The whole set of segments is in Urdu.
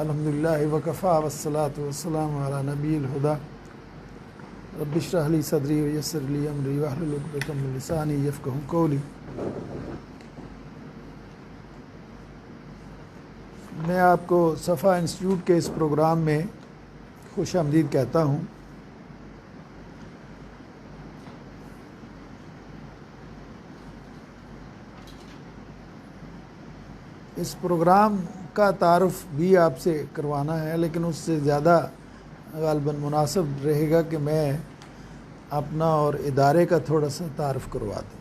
الحمدللہ وکفا والصلاۃ والسلام علی نبی الہدیٰ رب اشرح لی صدری ویسر لی امری واحلل عقدۃ من لسانی یفقہوا قولی۔ میں آپ کو صفا انسٹیٹیوٹ کے اس پروگرام میں خوش آمدید کہتا ہوں۔ اس پروگرام کا تعارف بھی آپ سے کروانا ہے، لیکن اس سے زیادہ غالباً مناسب رہے گا کہ میں اپنا اور ادارے کا تھوڑا سا تعارف کروا دوں۔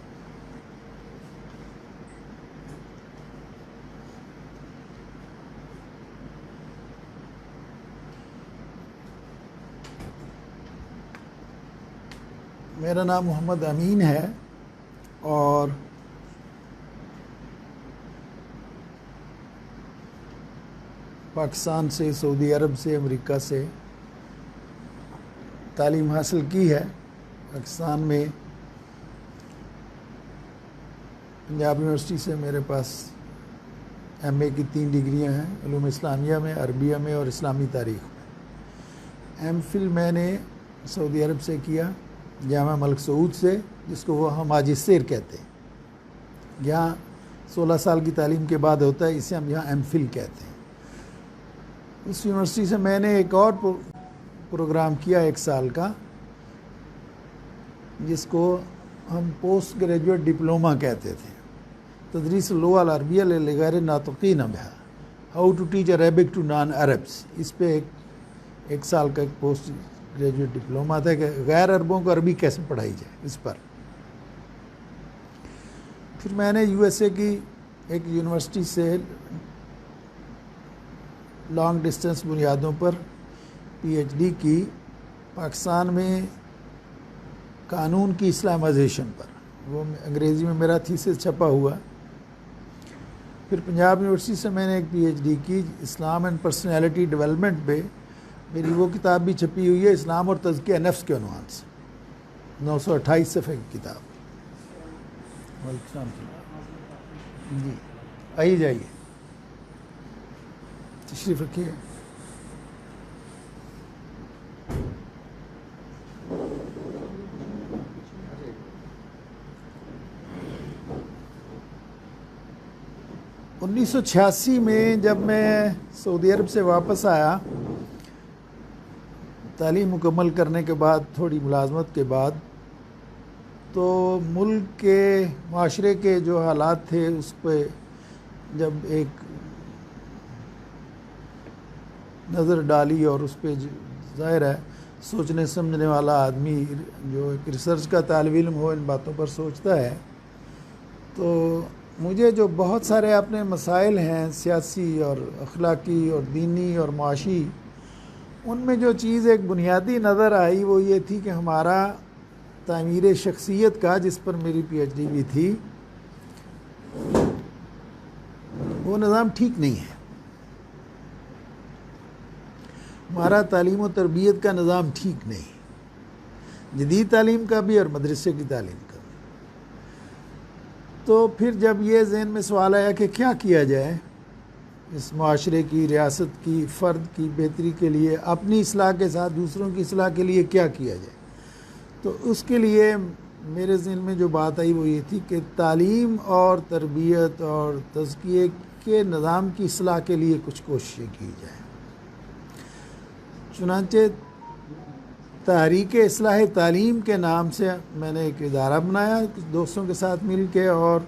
میرا نام محمد امین ہے اور پاکستان سے، سعودی عرب سے، امریکہ سے تعلیم حاصل کی ہے۔ پاکستان میں پنجاب یونیورسٹی سے میرے پاس ایم اے کی 3 ڈگریاں ہیں، علوم اسلامیہ میں، عربیہ میں اور اسلامی تاریخ میں۔ ایم فل میں نے سعودی عرب سے کیا، جامعہ ملک سعود سے، جس کو وہ ماجسٹر کہتے ہیں۔ یہاں 16 سال کی تعلیم کے بعد ہوتا ہے، اسے ہم یہاں ایم فل کہتے ہیں۔ اس یونیورسٹی سے میں نے ایک اور پروگرام کیا 1 سال کا، جس کو ہم پوسٹ گریجویٹ ڈپلومہ کہتے تھے، تدریس اللغة العربیہ لغیر الناطقین بہا، how to teach Arabic to non Arabs. اس پہ ایک سال کا ایک پوسٹ گریجویٹ ڈپلومہ تھا کہ غیر عربوں کو عربی کیسے پڑھائی جائے، اس پر۔ پھر میں نے یو ایس اے کی ایک یونیورسٹی سے لانگ ڈسٹنس بنیادوں پر پی ایچ ڈی کی، پاکستان میں قانون کی اسلامائزیشن پر۔ وہ انگریزی میں میرا تھیسس چھپا ہوا۔ پھر پنجاب یونیورسٹی سے میں نے ایک پی ایچ ڈی کی اسلام اینڈ پرسنالٹی ڈیولپمنٹ پہ۔ میری وہ کتاب بھی چھپی ہوئی ہے، اسلام اور تزکیہ نفس کے عنوان سے، 928 صفحے کی کتاب۔ جی آئیے جائیے، تشریف رکھیے۔ انیس سو 86 میں جب میں سعودی عرب سے واپس آیا، تعلیم مکمل کرنے کے بعد، تھوڑی ملازمت کے بعد، تو ملک کے معاشرے کے جو حالات تھے اس پہ جب ایک نظر ڈالی، اور اس پہ ظاہر ہے سوچنے سمجھنے والا آدمی جو ایک ریسرچ کا طالب علم ہو ان باتوں پر سوچتا ہے، تو مجھے جو بہت سارے اپنے مسائل ہیں سیاسی اور اخلاقی اور دینی اور معاشی، ان میں جو چیز ایک بنیادی نظر آئی وہ یہ تھی کہ ہمارا تعمیر شخصیت کا، جس پر میری پی ایچ ڈی بھی تھی، وہ نظام ٹھیک نہیں ہے۔ ہمارا تعلیم و تربیت کا نظام ٹھیک نہیں، جدید تعلیم کا بھی اور مدرسے کی تعلیم کا بھی۔ تو پھر جب یہ ذہن میں سوال آیا کہ کیا کیا جائے اس معاشرے کی، ریاست کی، فرد کی بہتری کے لیے، اپنی اصلاح کے ساتھ دوسروں کی اصلاح کے لیے کیا کیا جائے، تو اس کے لیے میرے ذہن میں جو بات آئی وہ یہ تھی کہ تعلیم اور تربیت اور تزکیے کے نظام کی اصلاح کے لیے کچھ کوششیں کی جائیں۔ چنانچہ تحریک اصلاح تعلیم کے نام سے میں نے ایک ادارہ بنایا کچھ دوستوں کے ساتھ مل کے، اور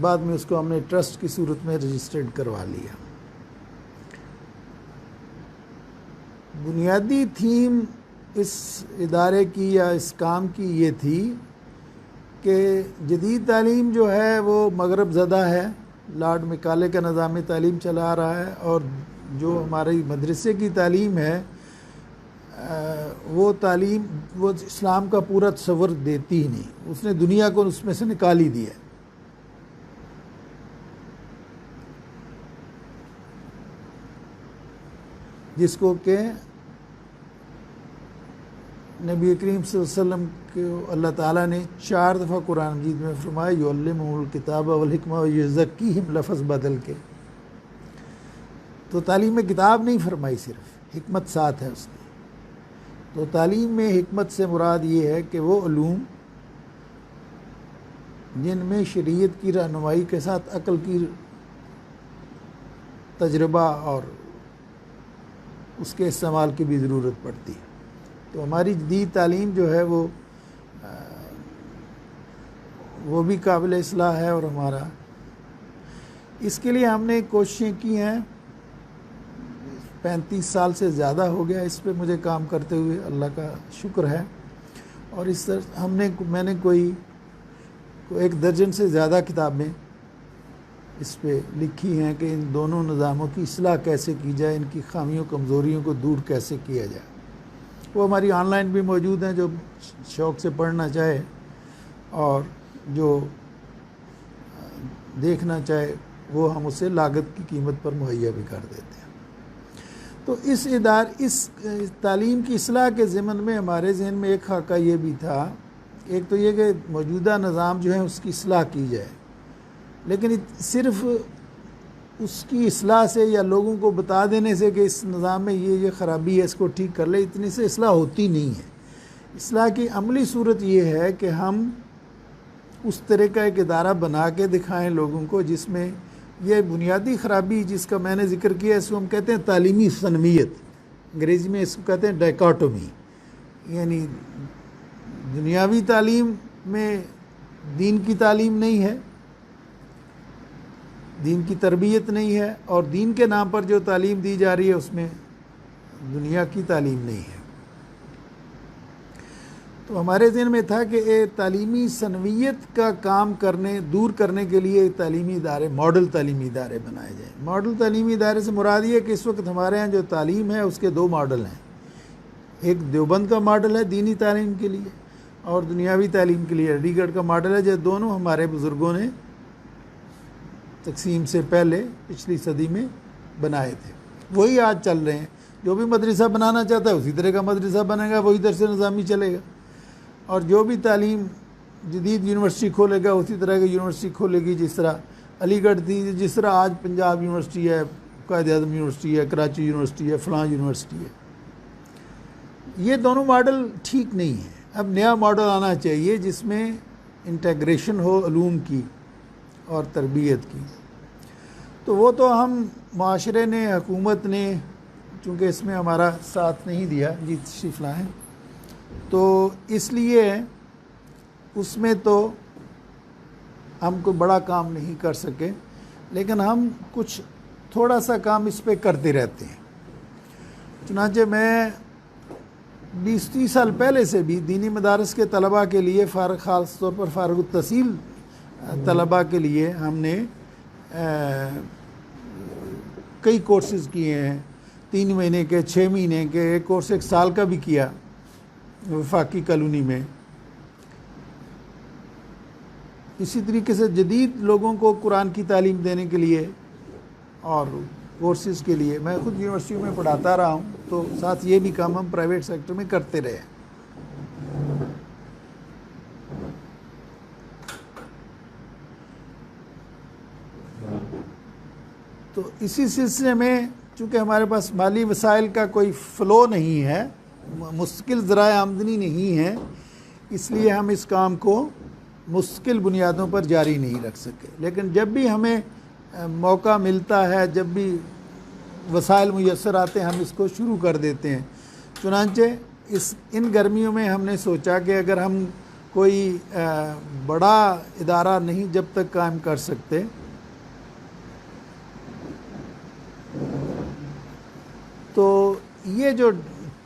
بعد میں اس کو ہم نے ٹرسٹ کی صورت میں رجسٹرڈ کروا لیا۔ بنیادی تھیم اس ادارے کی یا اس کام کی یہ تھی کہ جدید تعلیم جو ہے وہ مغرب زدہ ہے، لارڈ میکالے کا نظام تعلیم چلا رہا ہے، اور جو ہماری مدرسے کی تعلیم ہے وہ تعلیم وہ اسلام کا پورا تصور دیتی ہی نہیں، اس نے دنیا کو اس میں سے نکال ہی دیا۔ جس کو کہ نبی کریم صلی اللہ علیہ وسلم کو اللہ تعالیٰ نے 4 دفعہ قرآن مجید میں فرمایا یعلمہ الکتاب والحکمہ ویزکیہم، لفظ بدل کے۔ تو تعلیم کتاب نہیں فرمائی، صرف حکمت ساتھ ہے اس کی. تو تعلیم میں حکمت سے مراد یہ ہے کہ وہ علوم جن میں شریعت کی رہنمائی کے ساتھ عقل کی تجربہ اور اس کے استعمال کی بھی ضرورت پڑتی ہے. تو ہماری جدید تعلیم جو ہے وہ بھی قابل اصلاح ہے. اور ہمارا اس کے لیے ہم نے کوششیں کی ہیں، 35 سال سے زیادہ ہو گیا اس پہ مجھے کام کرتے ہوئے، اللہ کا شکر ہے. اور اس طرح میں نے کوئی 1 درجن سے زیادہ کتابیں اس پہ لکھی ہیں کہ ان دونوں نظاموں کی اصلاح کیسے کی جائے، ان کی خامیوں کمزوریوں کو دور کیسے کیا جائے. وہ ہماری آن لائن بھی موجود ہیں، جو شوق سے پڑھنا چاہے اور جو دیکھنا چاہے وہ ہم اسے لاگت کی قیمت پر مہیا بھی کر دیتے ہیں. تو اس تعلیم کی اصلاح کے ضمن میں ہمارے ذہن میں ایک خاکہ یہ بھی تھا، ایک تو یہ کہ موجودہ نظام جو ہے اس کی اصلاح کی جائے، لیکن صرف اس کی اصلاح سے یا لوگوں کو بتا دینے سے کہ اس نظام میں یہ خرابی ہے اس کو ٹھیک کر لے، اتنی سے اصلاح ہوتی نہیں ہے. اصلاح کی عملی صورت یہ ہے کہ ہم اس طرح کا ایک ادارہ بنا کے دکھائیں لوگوں کو جس میں یہ بنیادی خرابی جس کا میں نے ذکر کیا اس کو ہم کہتے ہیں تعلیمی ثنویت، انگریزی میں اس کو کہتے ہیں ڈائکاٹومی. یعنی دنیاوی تعلیم میں دین کی تعلیم نہیں ہے، دین کی تربیت نہیں ہے، اور دین کے نام پر جو تعلیم دی جا رہی ہے اس میں دنیا کی تعلیم نہیں ہے. تو ہمارے ذہن میں تھا کہ تعلیمی ثنویت کا کام دور کرنے کے لیے تعلیمی ادارے، ماڈل تعلیمی ادارے بنائے جائیں. ماڈل تعلیمی ادارے سے مراد یہ ہے کہ اس وقت ہمارے ہاں جو تعلیم ہے اس کے 2 ماڈل ہیں. ایک دیوبند کا ماڈل ہے دینی تعلیم کے لیے، اور دنیاوی تعلیم کے لیے علی گڑھ کا ماڈل ہے، جو دونوں ہمارے بزرگوں نے تقسیم سے پہلے پچھلی صدی میں بنائے تھے. وہی آج چل رہے ہیں. جو بھی مدرسہ بنانا چاہتا ہے اسی طرح کا مدرسہ بنے گا، وہی درس نظامی چلے گا. اور جو بھی تعلیم جدید یونیورسٹی کھولے گا اسی طرح کی یونیورسٹی کھولے گی، جس طرح علی گڑھ تھی، جس طرح آج پنجاب یونیورسٹی ہے، قائد اعظم یونیورسٹی ہے، کراچی یونیورسٹی ہے، فلاں یونیورسٹی ہے. یہ دونوں ماڈل ٹھیک نہیں ہیں. اب نیا ماڈل آنا چاہیے جس میں انٹیگریشن ہو علوم کی اور تربیت کی. تو وہ تو ہم معاشرے نے، حکومت نے، چونکہ اس میں ہمارا ساتھ نہیں دیا، جی تشریف لائیں، تو اس لیے اس میں تو ہم کوئی بڑا کام نہیں کر سکے، لیکن ہم کچھ تھوڑا سا کام اس پہ کرتے رہتے ہیں. چنانچہ میں 20-30 سال پہلے سے بھی دینی مدارس کے طلباء کے لیے، خاص طور پر فارغ التحصیل طلباء کے لیے ہم نے کئی کورسز کیے ہیں. 3 مہینے کے، 6 مہینے کے، ایک کورس 1 سال کا بھی کیا وفاقی کالونی میں. اسی طریقے سے جدید لوگوں کو قرآن کی تعلیم دینے کے لیے اور کورسز کے لیے میں خود یونیورسٹیوں میں پڑھاتا رہا ہوں، تو ساتھ یہ بھی کام ہم پرائیویٹ سیکٹر میں کرتے رہے. تو اسی سلسلے میں چونکہ ہمارے پاس مالی وسائل کا کوئی فلو نہیں ہے، مستقل ذرائع آمدنی نہیں ہے، اس لیے ہم اس کام کو مستقل بنیادوں پر جاری نہیں رکھ سکے. لیکن جب بھی ہمیں موقع ملتا ہے، جب بھی وسائل میسر آتے ہیں، ہم اس کو شروع کر دیتے ہیں. چنانچہ ان گرمیوں میں ہم نے سوچا کہ اگر ہم کوئی بڑا ادارہ نہیں جب تک قائم کر سکتے، تو یہ جو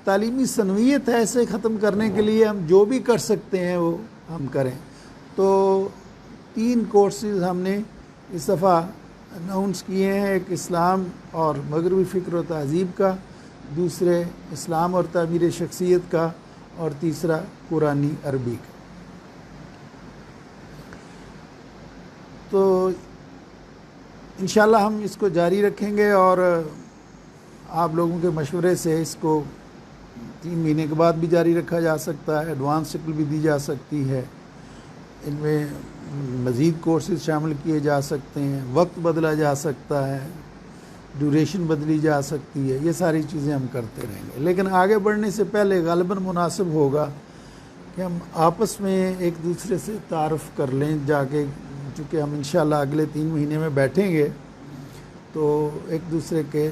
تعلیمی ثنویت ہے اسے ختم کرنے کے لیے ہم جو بھی کر سکتے ہیں وہ ہم کریں. تو 3 کورسز ہم نے اس دفعہ اناؤنس کیے ہیں. ایک اسلام اور مغربی فکر و تہذیب کا، دوسرے اسلام اور تعمیر شخصیت کا، اور تیسرا قرآنی عربی کا. تو انشاءاللہ ہم اس کو جاری رکھیں گے، اور آپ لوگوں کے مشورے سے اس کو 3 مہینے کے بعد بھی جاری رکھا جا سکتا ہے، ایڈوانس شکل بھی دی جا سکتی ہے، ان میں مزید کورسز شامل کیے جا سکتے ہیں، وقت بدلا جا سکتا ہے، ڈیوریشن بدلی جا سکتی ہے، یہ ساری چیزیں ہم کرتے رہیں گے. لیکن آگے بڑھنے سے پہلے غالباً مناسب ہوگا کہ ہم آپس میں ایک دوسرے سے تعارف کر لیں جا کے، چونکہ ہم انشاءاللہ اگلے 3 مہینے میں بیٹھیں گے تو ایک دوسرے کے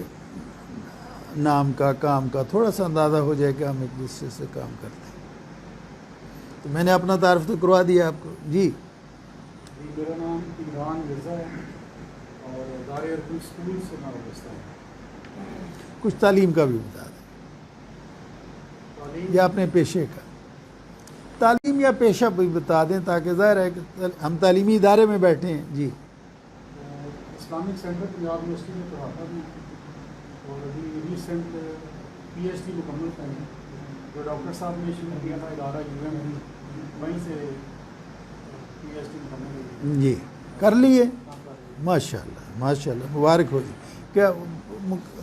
نام کا، کام کا تھوڑا سا اندازہ ہو جائے کہ ہم ایک دوسرے سے کام کرتے ہیں. تو میں نے اپنا تعارف تو کروا دیا آپ کو. جی میرا نام عمران مرزا ہے اور دار ارکن اسکول سے میں وابستہ ہوں. کچھ تعلیم کا بھی بتا دیں یا اپنے پیشے کا، تعلیم یا پیشہ بھی بتا دیں تاکہ ظاہر ہے کہ ہم تعلیمی ادارے میں بیٹھے ہیں. جی اسلامک سینٹر پنجاب یونیورسٹی میں پڑھاتا ہوں اور ابھی ریسنٹ پی ایچ ڈی مکمل کریں جو ڈاکٹر صاحب نے شروع کیا تھا ادارہ UM وہیں سے پی ایچ ڈی مکمل ہوئی. جی کر لیے، ماشاء اللہ ماشاء اللہ، مبارک ہو جی. کیا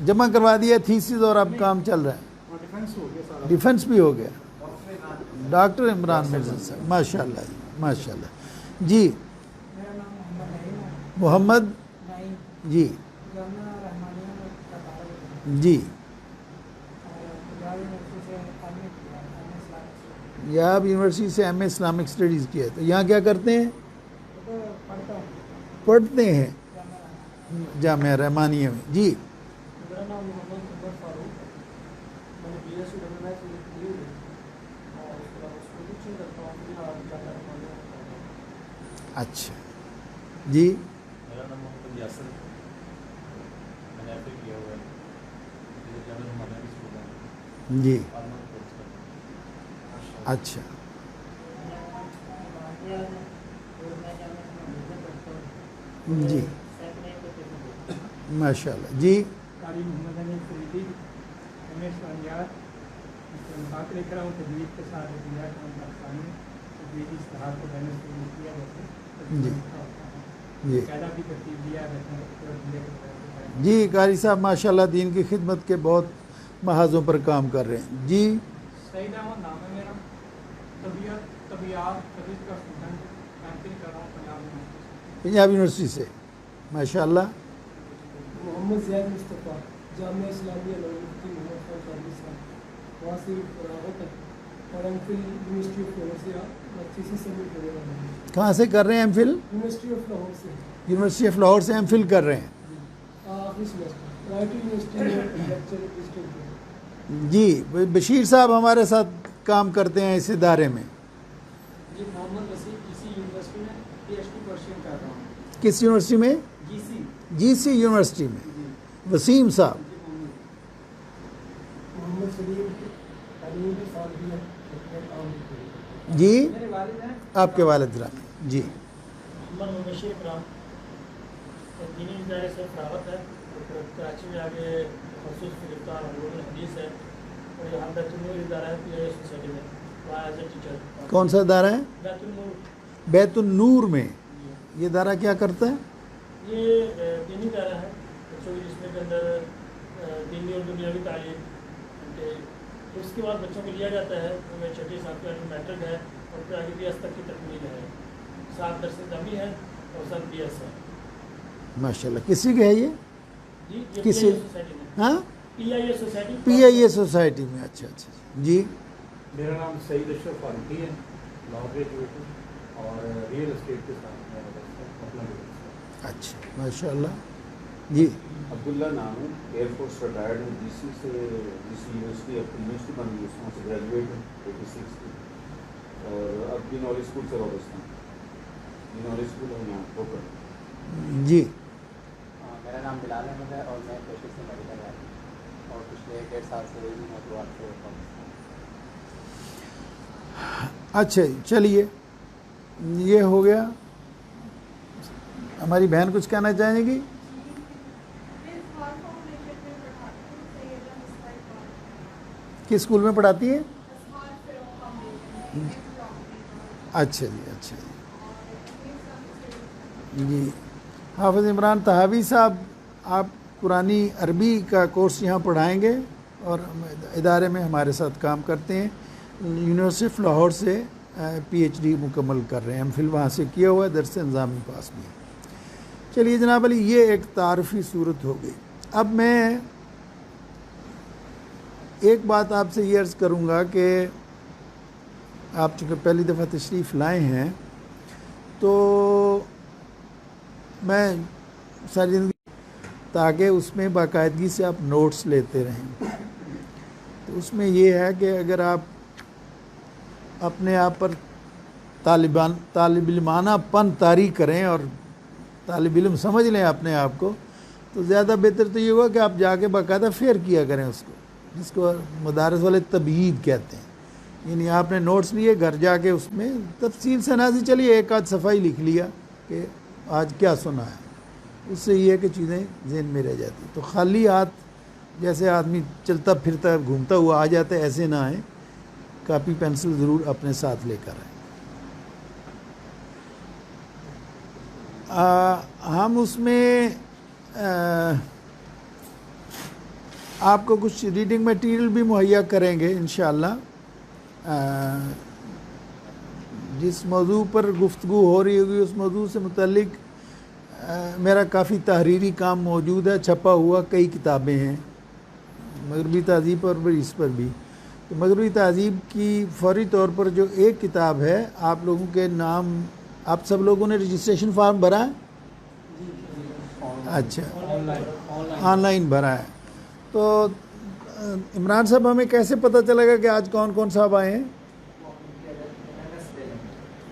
جمع کروا دیا تھیسز اور اب کام چل رہا ہے؟ ڈیفینس ہو گیا سارا. ڈیفنس بھی ہو گیا. ڈاکٹر عمران مرزا صاحب، ماشاء اللہ جی ماشاء اللہ. جی محمد جی جی یا آپ یونیورسٹی سے ایم اے اسلامک اسٹڈیز کیا ہے تو یہاں کیا کرتے ہیں؟ پڑھتے ہیں جامعہ رحمانیہ میں. جی میرا نام محمد عمر فاروق، میں نے BSc ڈبل میتھ کی ہوئی ہے اور اس کے بعد اسکول ٹیچنگ کرتا ہوں. جامعہ رحمانیہ میں پڑھتا ہوں. اچھا. جی میرا نام محمد یاسر ہے، میں نے FA کیا ہوا ہے جامعہ رحمانیہ اسکول میں. جی فارمر کورس کرتا ہوں. اچھا. جی ماشاء اللہ. جی قاری محمد حنیف فریدی، MS اسفانیات، مسابقہ لے کر ہوں تجوید کے ساتھ ابتدائی کام پاکستانی تجویدی اصطلاحات کو بین الاقوامی کیا جاتا ہے. جی جی قاعدہ بھی ترتیب دیا ہے. جی قاری صاحب ماشاء اللہ دین کی خدمت کے بہت محاذوں پر کام کر رہے ہیں. جی سعید احمد نام ہے میرا، طبیعت طبیعت کا اسٹوڈنٹ، MPhil کر رہا ہوں پنجاب یونیورسٹی سے ماشاء اللہ. محمد زیاد مصطفیٰ، جامعہ اسلامیہ مفتی محمد خان قادری صاحب، وہاں سے فراغت ہے اور MPhil یونیورسٹی آف لاہور سے CC سبمٹ کرے رہا ہوں. کہاں سے کر رہے ہیں M Phil? University of Lahore سے. یونیورسٹی آف لاہور سے ایم فل کر رہے ہیں. آخری سیمسٹر IIT یونیورسٹی میں لیکچر اسسٹنٹ ہے. جی بشیر صاحب ہمارے ساتھ کام کرتے ہیں اس ادارے میں. جی محمد وسیم اسی یونیورسٹی میں PhD پرسیو کر رہا ہوں. کس یونیورسٹی میں؟ جی سی یونیورسٹی میں. وسیم صاحب. محمد سلیم تعلیم بھی ساتھ بھی ہے. جی میرے والد ہیں آپ کے والد گرامی. جی محمد مبشر اکرام، دینی ادارے سے فراغت ہے اور کراچی میں آگے خصوص گرفتار علوم الحدیث ہے اور یہاں بیت النور ادارہ ہے PIA سوسائٹی میں وہاں ایز اے ٹیچر. کون سا ادارہ ہے؟ بیت النور. بیت النور میں. یہ ادارہ کیا کرتا ہے؟ یہ دینی ادارہ ہے بچوں کی جس میں کے اندر دینی اور دنیاوی تعلیم کہ اس کے بعد بچوں کو لیا جاتا ہے میں 6 سال کا میٹرک ہے اور پھر آگے BS تک کی تکمیل ہے. 7 درس نظامی ہے اور 7 BS ہے. ماشاء اللہ. کسی کے ہے یہ؟ جی کسی سوسائٹی میں ہاں PIA سوسائٹی. PIA سوسائٹی میں. اچھا اچھا. جی میرا نام سعید اشرف فاروقی ہے، لا گریجویٹ ہوں اور ریئل اسٹیٹ کے ساتھ میں اپنا بزنس ہے. اچھا ماشاء اللہ. جی عبداللہ نام ہے، ایئر فورس ریٹائرڈ ہوں. GC یونیورسٹی یونیورسٹی بن گئی، وہاں سے گریجویٹ ہوں 86 کی اور اب بھی نالج اسکول سے وابستہ ہوں. نالج اسکول ہے یہاں کوکر. جی میرا نام بلال احمد ہے اور میں پیشے سے میڈیکل ہے اور پچھلے 1.5 سال سے موضوعات سے اچھا چلیے یہ ہو گیا. ہماری بہن کچھ کہنا چاہیں گی؟ کس اسکول میں پڑھاتی ہے؟ اچھا جی اچھا جی. حافظ عمران طحاوی صاحب آپ قرآنی عربی کا کورس یہاں پڑھائیں گے اور ادارے میں ہمارے ساتھ کام کرتے ہیں. یونیورسٹی آف لاہور سے PhD مکمل کر رہے ہیں. MPhil وہاں سے کیا ہوا ہے، درس نظامی پاس بھی ہے. چلیے جناب علی یہ ایک تعارفی صورت ہو گئی. اب میں ایک بات آپ سے یہ عرض کروں گا کہ آپ چونکہ پہلی دفعہ تشریف لائے ہیں تو میں ساری زندگی تاکہ اس میں باقاعدگی سے آپ نوٹس لیتے رہیں. تو اس میں یہ ہے کہ اگر آپ اپنے آپ پر طالب علمانہ پن طاری کریں اور طالب علم سمجھ لیں اپنے آپ کو، تو زیادہ بہتر تو یہ ہوگا کہ آپ جا کے باقاعدہ فیئر کیا کریں اس کو، جس کو مدارس والے تبیید کہتے ہیں. یعنی آپ نے نوٹس لیے، گھر جا کے اس میں تفصیل سے نازی چلیے، ایک آدھ صفحہ لکھ لیا کہ آج کیا سنا ہے. اس سے یہ ہے کہ چیزیں ذہن میں رہ جاتی. تو خالی ہاتھ جیسے آدمی چلتا پھرتا گھومتا ہوا آ جاتا ہے، ایسے نہ آئیں. کاپی پینسل ضرور اپنے ساتھ لے کر آئیں. ہم اس میں آپ کو کچھ ریڈنگ میٹیریل بھی مہیا کریں گے انشاءاللہ. جس موضوع پر گفتگو ہو رہی ہوگی اس موضوع سے متعلق میرا کافی تحریری کام موجود ہے، چھپا ہوا کئی کتابیں ہیں مغربی تہذیب پر بھی، اس پر بھی. تو مغربی تہذیب کی فوری طور پر جو ایک کتاب ہے، آپ لوگوں کے نام، آپ سب لوگوں نے رجسٹریشن فارم بھرا ہے؟ اچھا، آن لائن بھرا ہے. تو عمران صاحب ہمیں کیسے پتہ چلے گا کہ آج کون کون صاحب آئے ہیں؟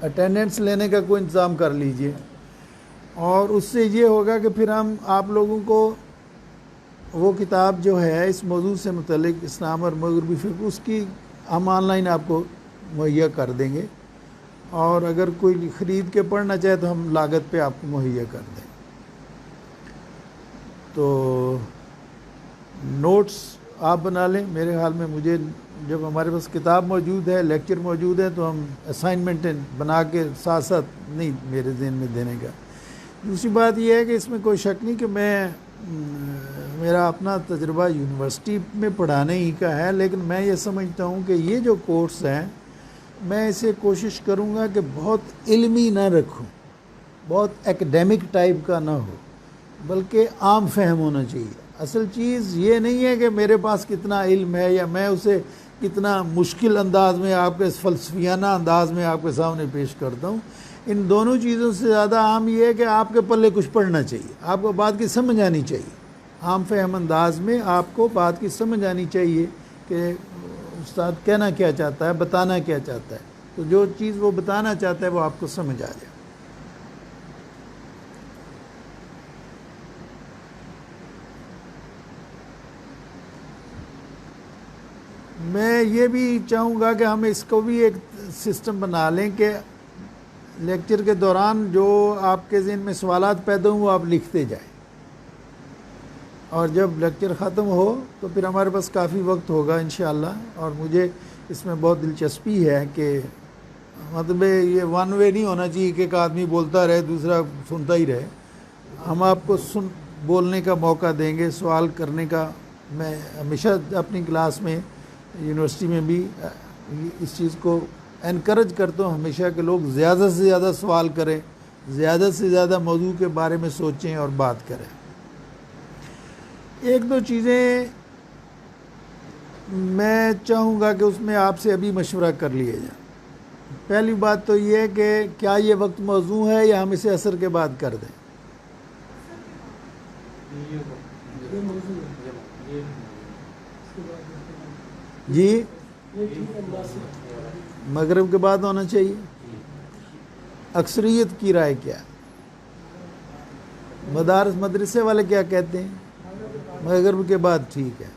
اٹینڈنس لینے کا کوئی انتظام کر لیجئے، اور اس سے یہ ہوگا کہ پھر ہم آپ لوگوں کو وہ کتاب جو ہے اس موضوع سے متعلق اسلام اور مغربی فقہ، اس کی ہم آن لائن آپ کو مہیا کر دیں گے، اور اگر کوئی خرید کے پڑھنا چاہے تو ہم لاگت پہ آپ کو مہیا کر دیں. تو نوٹس آپ بنا لیں. میرے خیال میں مجھے جب ہمارے پاس کتاب موجود ہے، لیکچر موجود ہے، تو ہم اسائنمنٹ بنا کے ساتھ ساتھ نہیں میرے ذہن میں دینے کا. دوسری بات یہ ہے کہ اس میں کوئی شک نہیں کہ میرا اپنا تجربہ یونیورسٹی میں پڑھانے ہی کا ہے، لیکن میں یہ سمجھتا ہوں کہ یہ جو کورس ہیں میں اسے کوشش کروں گا کہ بہت علمی نہ رکھوں، بہت ایکڈیمک ٹائپ کا نہ ہو، بلکہ عام فہم ہونا چاہیے. اصل چیز یہ نہیں ہے کہ میرے پاس کتنا علم ہے یا میں اسے کتنا مشکل انداز میں آپ کے فلسفیانہ انداز میں آپ کے سامنے پیش کرتا ہوں. ان دونوں چیزوں سے زیادہ عام یہ ہے کہ آپ کے پلے کچھ پڑھنا چاہیے، آپ کو بات کی سمجھ آنی چاہیے. عام فہم انداز میں آپ کو بات کی سمجھ آنی چاہیے کہ استاد کہنا کیا چاہتا ہے، بتانا کیا چاہتا ہے. تو جو چیز وہ بتانا چاہتا ہے وہ آپ کو سمجھ آ جائے. میں یہ بھی چاہوں گا کہ ہم اس کو بھی ایک سسٹم بنا لیں کہ لیکچر کے دوران جو آپ کے ذہن میں سوالات پیدا ہوں وہ آپ لکھتے جائیں، اور جب لیکچر ختم ہو تو پھر ہمارے پاس کافی وقت ہوگا انشاءاللہ. اور مجھے اس میں بہت دلچسپی ہے کہ مطلب یہ ون وے نہیں ہونا چاہیے کہ ایک آدمی بولتا رہے دوسرا سنتا ہی رہے. ہم آپ کو بولنے کا موقع دیں گے، سوال کرنے کا. میں ہمیشہ اپنی کلاس میں، یونیورسٹی میں بھی اس چیز کو انکریج کرتا ہوں ہمیشہ کہ لوگ زیادہ سے زیادہ سوال کریں، زیادہ سے زیادہ موضوع کے بارے میں سوچیں اور بات کریں. ایک دو چیزیں میں چاہوں گا کہ اس میں آپ سے ابھی مشورہ کر لیے جائیں. پہلی بات تو یہ ہے کہ کیا یہ وقت موزوں ہے یا ہم اسے عصر کے بعد کر دیں؟ جی مغرب کے بعد ہونا چاہیے. اکثریت کی رائے کیا؟ مدارس مدرسے والے کیا کہتے ہیں؟ مغرب کے بعد ٹھیک ہے.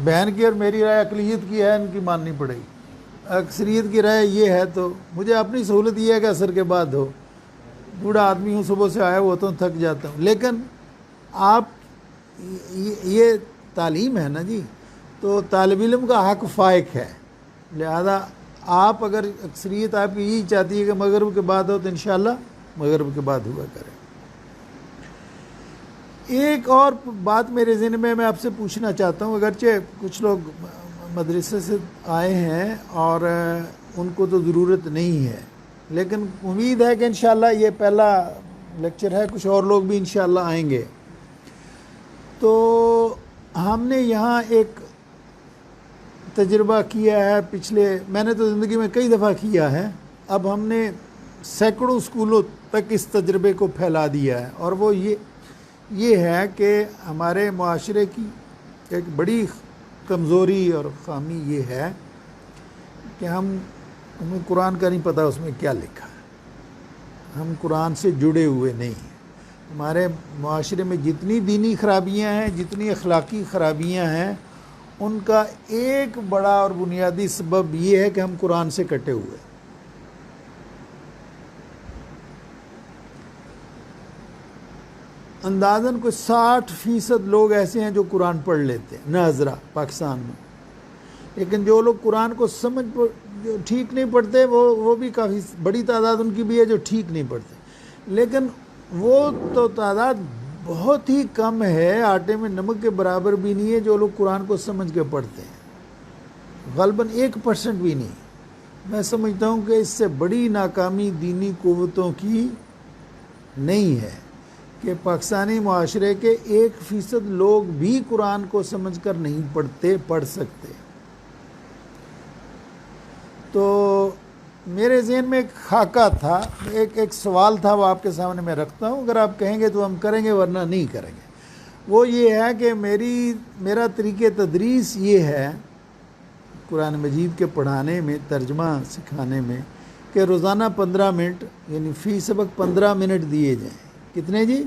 بہن کی اور میری رائے اقلیت کی ہے، ان کی ماننی پڑے گی. اکثریت کی رائے یہ ہے تو مجھے اپنی سہولت یہ ہے کہ عصر کے بعد ہو. بوڑھا آدمی ہوں، صبح سے آیا ہوتا ہوں، تھک جاتا ہوں. لیکن آپ یہ تعلیم ہے نا جی، تو طالب علم کا حق فائق ہے. لہذا آپ اگر اکثریت آپ کی یہی چاہتی ہے کہ مغرب کے بعد ہو تو انشاءاللہ مغرب کے بعد ہوا کریں. ایک اور بات میرے ذہن میں آپ سے پوچھنا چاہتا ہوں. اگرچہ کچھ لوگ مدرسے سے آئے ہیں اور ان کو تو ضرورت نہیں ہے، لیکن امید ہے کہ انشاءاللہ یہ پہلا لیکچر ہے، کچھ اور لوگ بھی انشاءاللہ آئیں گے. تو ہم نے یہاں ایک تجربہ کیا ہے میں نے تو زندگی میں کئی دفعہ کیا ہے، اب ہم نے سینکڑوں اسکولوں تک اس تجربے کو پھیلا دیا ہے، اور وہ یہ ہے کہ ہمارے معاشرے کی ایک بڑی کمزوری اور خامی یہ ہے کہ ہمیں قرآن کا نہیں پتہ اس میں کیا لکھا ہے، ہم قرآن سے جڑے ہوئے نہیں ہیں۔ ہمارے معاشرے میں جتنی دینی خرابیاں ہیں، جتنی اخلاقی خرابیاں ہیں، ان کا ایک بڑا اور بنیادی سبب یہ ہے کہ ہم قرآن سے کٹے ہوئے ہیں۔ اندازاً کوئی 60% لوگ ایسے ہیں جو قرآن پڑھ لیتے ہیں ناظرہ پاکستان میں، لیکن جو لوگ قرآن کو جو ٹھیک نہیں پڑھتے وہ بھی کافی بڑی تعداد ان کی بھی ہے جو ٹھیک نہیں پڑھتے، لیکن وہ تو تعداد بہت ہی کم ہے، آٹے میں نمک کے برابر بھی نہیں ہے جو لوگ قرآن کو سمجھ کے پڑھتے ہیں، غالباً 1% بھی نہیں۔ میں سمجھتا ہوں کہ اس سے بڑی ناکامی دینی قوتوں کی نہیں ہے کہ پاکستانی معاشرے کے 1% لوگ بھی قرآن کو سمجھ کر نہیں پڑھ سکتے۔ تو میرے ذہن میں ایک خاکہ تھا، ایک سوال تھا، وہ آپ کے سامنے میں رکھتا ہوں، اگر آپ کہیں گے تو ہم کریں گے ورنہ نہیں کریں گے۔ وہ یہ ہے کہ میرا طریقہ تدریس یہ ہے قرآن مجید کے پڑھانے میں، ترجمہ سکھانے میں، کہ روزانہ 15 منٹ یعنی فی سبق 15 منٹ دیے جائیں۔ کتنے جی؟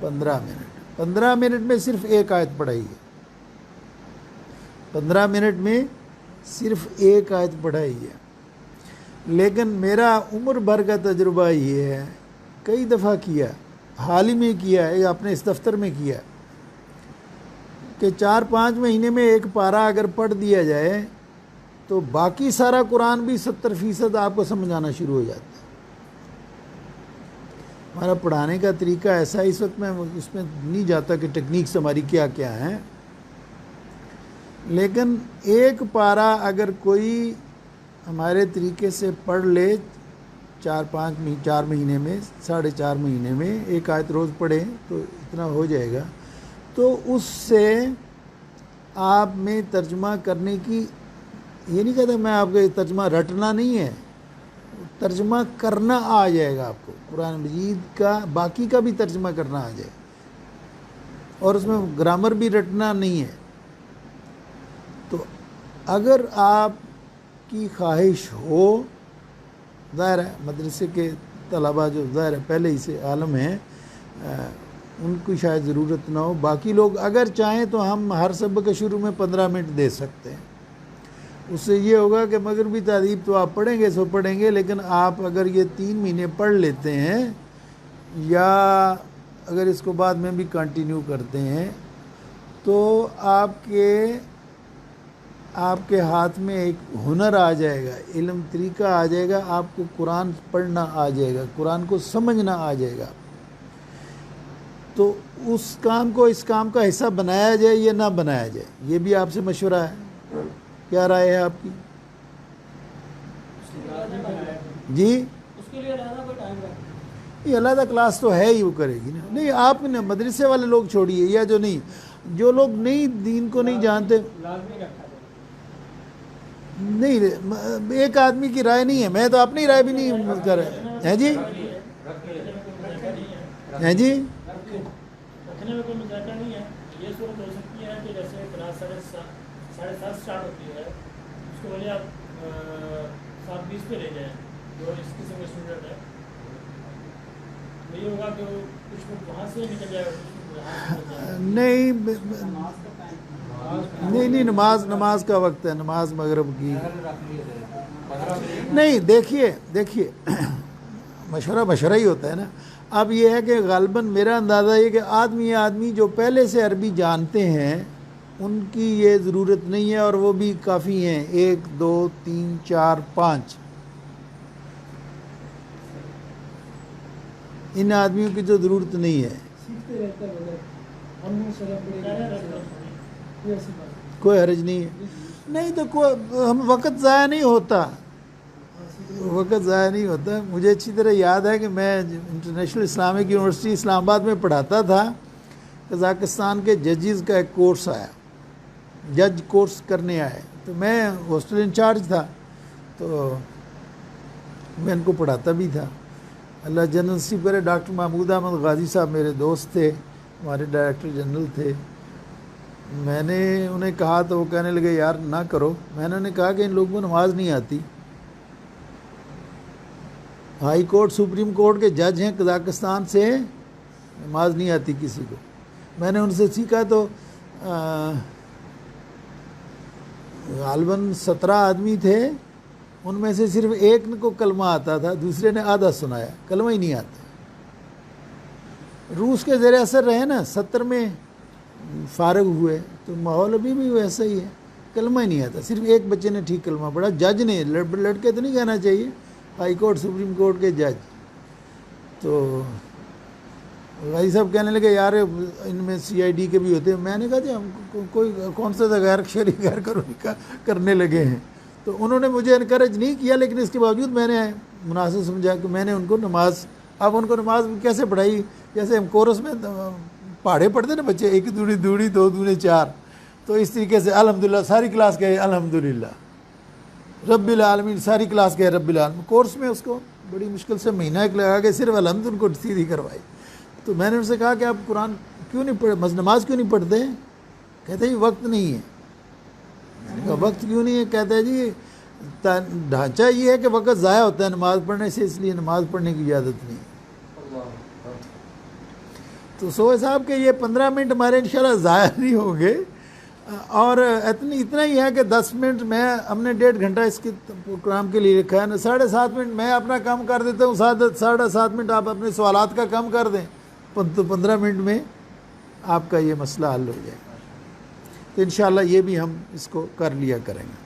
15 منٹ۔ 15 منٹ میں صرف ایک آیت پڑھائیے، 15 منٹ میں صرف ایک آیت پڑھائیے۔ لیکن میرا عمر بھر کا تجربہ یہ ہے، کئی دفعہ کیا، حال ہی میں کیا ہے، اپنے اس دفتر میں کیا، کہ 4-5 مہینے میں ایک پارہ اگر پڑھ دیا جائے تو باقی سارا قرآن بھی 70% آپ کو سمجھ آنا شروع ہو جاتا ہے۔ ہمارا پڑھانے کا طریقہ ایسا ہے، اس وقت میں اس میں نہیں جاتا کہ ٹیکنیکس ہماری کیا کیا ہیں، لیکن ایک پارہ اگر کوئی ہمارے طریقے سے پڑھ لے 4 مہینے میں، 4.5 مہینے میں ایک آیت روز پڑھے تو اتنا ہو جائے گا، تو اس سے آپ میں ترجمہ کرنے کی، یہ نہیں کہتا میں آپ کا ترجمہ رٹنا نہیں ہے، ترجمہ کرنا آ جائے گا آپ کو، قرآن مجید کا باقی کا بھی ترجمہ کرنا آ جائے، اور اس میں گرامر بھی رٹنا نہیں ہے۔ تو اگر آپ کی خواہش ہو، ظاہر ہے مدرسے کے طلباء جو ظاہر ہے پہلے ہی سے عالم ہیں، ان کی شاید ضرورت نہ ہو، باقی لوگ اگر چاہیں تو ہم ہر سبق کے شروع میں 15 منٹ دے سکتے ہیں۔ اس سے یہ ہوگا کہ مغربی تہذیب تو آپ پڑھیں گے سو پڑھیں گے، لیکن آپ اگر یہ 3 مہینے پڑھ لیتے ہیں یا اگر اس کو بعد میں بھی کنٹینیو کرتے ہیں تو آپ کے ہاتھ میں ایک ہنر آ جائے گا، علم طریقہ آ جائے گا، آپ کو قرآن پڑھنا آ جائے گا، قرآن کو سمجھنا آ جائے گا۔ تو اس کام کو اس کام کا حصہ بنایا جائے یا نہ بنایا جائے، یہ بھی آپ سے مشورہ ہے، کیا رائے ہے آپ کی؟ جی اس کے لیے علیحدہ کوئی ٹائم ہے؟ یہ علیحدہ کلاس تو ہے ہی، وہ کرے گی نا، نہیں آپ نے مدرسے والے لوگ چھوڑیے، یا جو لوگ نہیں دین کو نہیں جانتے، لازمی رکھا جائے۔ نہیں ایک آدمی کی رائے نہیں ہے، میں تو اپنی رائے بھی نہیں کر رہا ہے جی، ہے جی، رکھنے میں کوئی مذاکرہ نہیں ہے۔ یہ صورت ہو سکتی ہے کہ جیسے کلاس 7:30 اسٹارٹ ہوتی ہے، اس کو بولے آپ 7:20 پہ لے جائیں، جو اس قسم کے اسٹوڈنٹ ہے، یہ ہوگا کہ وہ کچھ وہاں سے نکل جائے گا، نہیں نماز کا وقت ہے، نماز مغرب کی نہیں۔ دیکھیے مشورہ ہی ہوتا ہے نا۔ اب یہ ہے کہ غالباً میرا اندازہ یہ کہ آدمی جو پہلے سے عربی جانتے ہیں ان کی یہ ضرورت نہیں ہے، اور وہ بھی کافی ہیں، 1 2 3 4 5 ان آدمیوں کی تو ضرورت نہیں ہے۔ سیکھتے رہتا ہے، ہم نے شرح پڑے گا، کوئی حرج نہیں ہے، نہیں تو ہم وقت ضائع نہیں ہوتا، مجھے اچھی طرح یاد ہے کہ میں انٹرنیشنل اسلامک یونیورسٹی اسلام آباد میں پڑھاتا تھا، قزاقستان کے ججز کا ایک کورس آیا، جج کورس کرنے آئے، تو میں ہاسٹل انچارج تھا تو میں ان کو پڑھاتا بھی تھا۔ اللہ جنرل نصیب کرے، ڈاکٹر محمود احمد غازی صاحب میرے دوست تھے، ہمارے ڈائریکٹر جنرل تھے۔ میں نے انہیں کہا تو وہ کہنے لگے یار نہ کرو۔ میں نے انہیں کہا کہ ان لوگوں کو نماز نہیں آتی، ہائی کورٹ سپریم کورٹ کے جج ہیں قزاقستان سے، نماز نہیں آتی کسی کو۔ میں نے ان سے سیکھا تو غالباً 17 آدمی تھے، ان میں سے صرف ایک کو کلمہ آتا تھا، دوسرے نے آدھا سنایا، کلمہ ہی نہیں آتا۔ روس کے زیر اثر رہے نا، 70 میں فارغ ہوئے، تو ماحول ابھی بھی ویسا ہی ہے، کلمہ ہی نہیں آتا۔ صرف ایک بچے نے ٹھیک کلمہ پڑھا، جج نے، لڑکے تو نہیں کہنا چاہیے، ہائی کورٹ سپریم کورٹ کے جج۔ تو بھائی صاحب کہنے لگے یار ان میں CID کے بھی ہوتے ہیں۔ میں نے کہا جی ہم کوئی کون سا غیر شرعی غیر قانونی کرنے لگے ہیں۔ تو انہوں نے مجھے انکریج نہیں کیا، لیکن اس کے باوجود میں نے مناسب سمجھا کہ میں نے ان کو نماز، اب ان کو نماز کیسے پڑھائی، جیسے ہم کورس میں پہاڑے پڑھتے نا بچے، 1 دوڑی 2 دونے 4، تو اس طریقے سے الحمدللہ ساری کلاس گئے الحمدللہ رب العالمین، ساری کلاس گئے رب العالمین۔ کورس میں اس کو بڑی مشکل سے مہینہ ایک لگا کے صرف الحمد ان کو سیدھی کروائی۔ تو میں نے ان سے کہا کہ آپ قرآن کیوں نہیں پڑھ، نماز کیوں نہیں پڑھتے؟ کہتے جی وقت نہیں ہے۔ میں نے کہا وقت کیوں نہیں ہے؟ کہتے ہیں جی ڈھانچہ یہ ہے کہ وقت ضائع ہوتا ہے نماز پڑھنے سے، اس لیے نماز پڑھنے کی اجازت نہیں ہے۔ تو سوئے صاحب کہ یہ 15 منٹ ہمارے انشاءاللہ ضائع نہیں ہوں گے، اور اتنا ہی ہے کہ 10 منٹ میں ہم نے 1.5 گھنٹہ اس کے پروگرام کے لیے رکھا ہے نا، 7.5 منٹ میں اپنا کام کر دیتا ہوں، 7.5 منٹ آپ اپنے سوالات کا کام کر دیں، تو 15 منٹ میں آپ کا یہ مسئلہ حل ہو جائے گا۔ تو انشاءاللہ یہ بھی ہم اس کو کر لیا کریں گے۔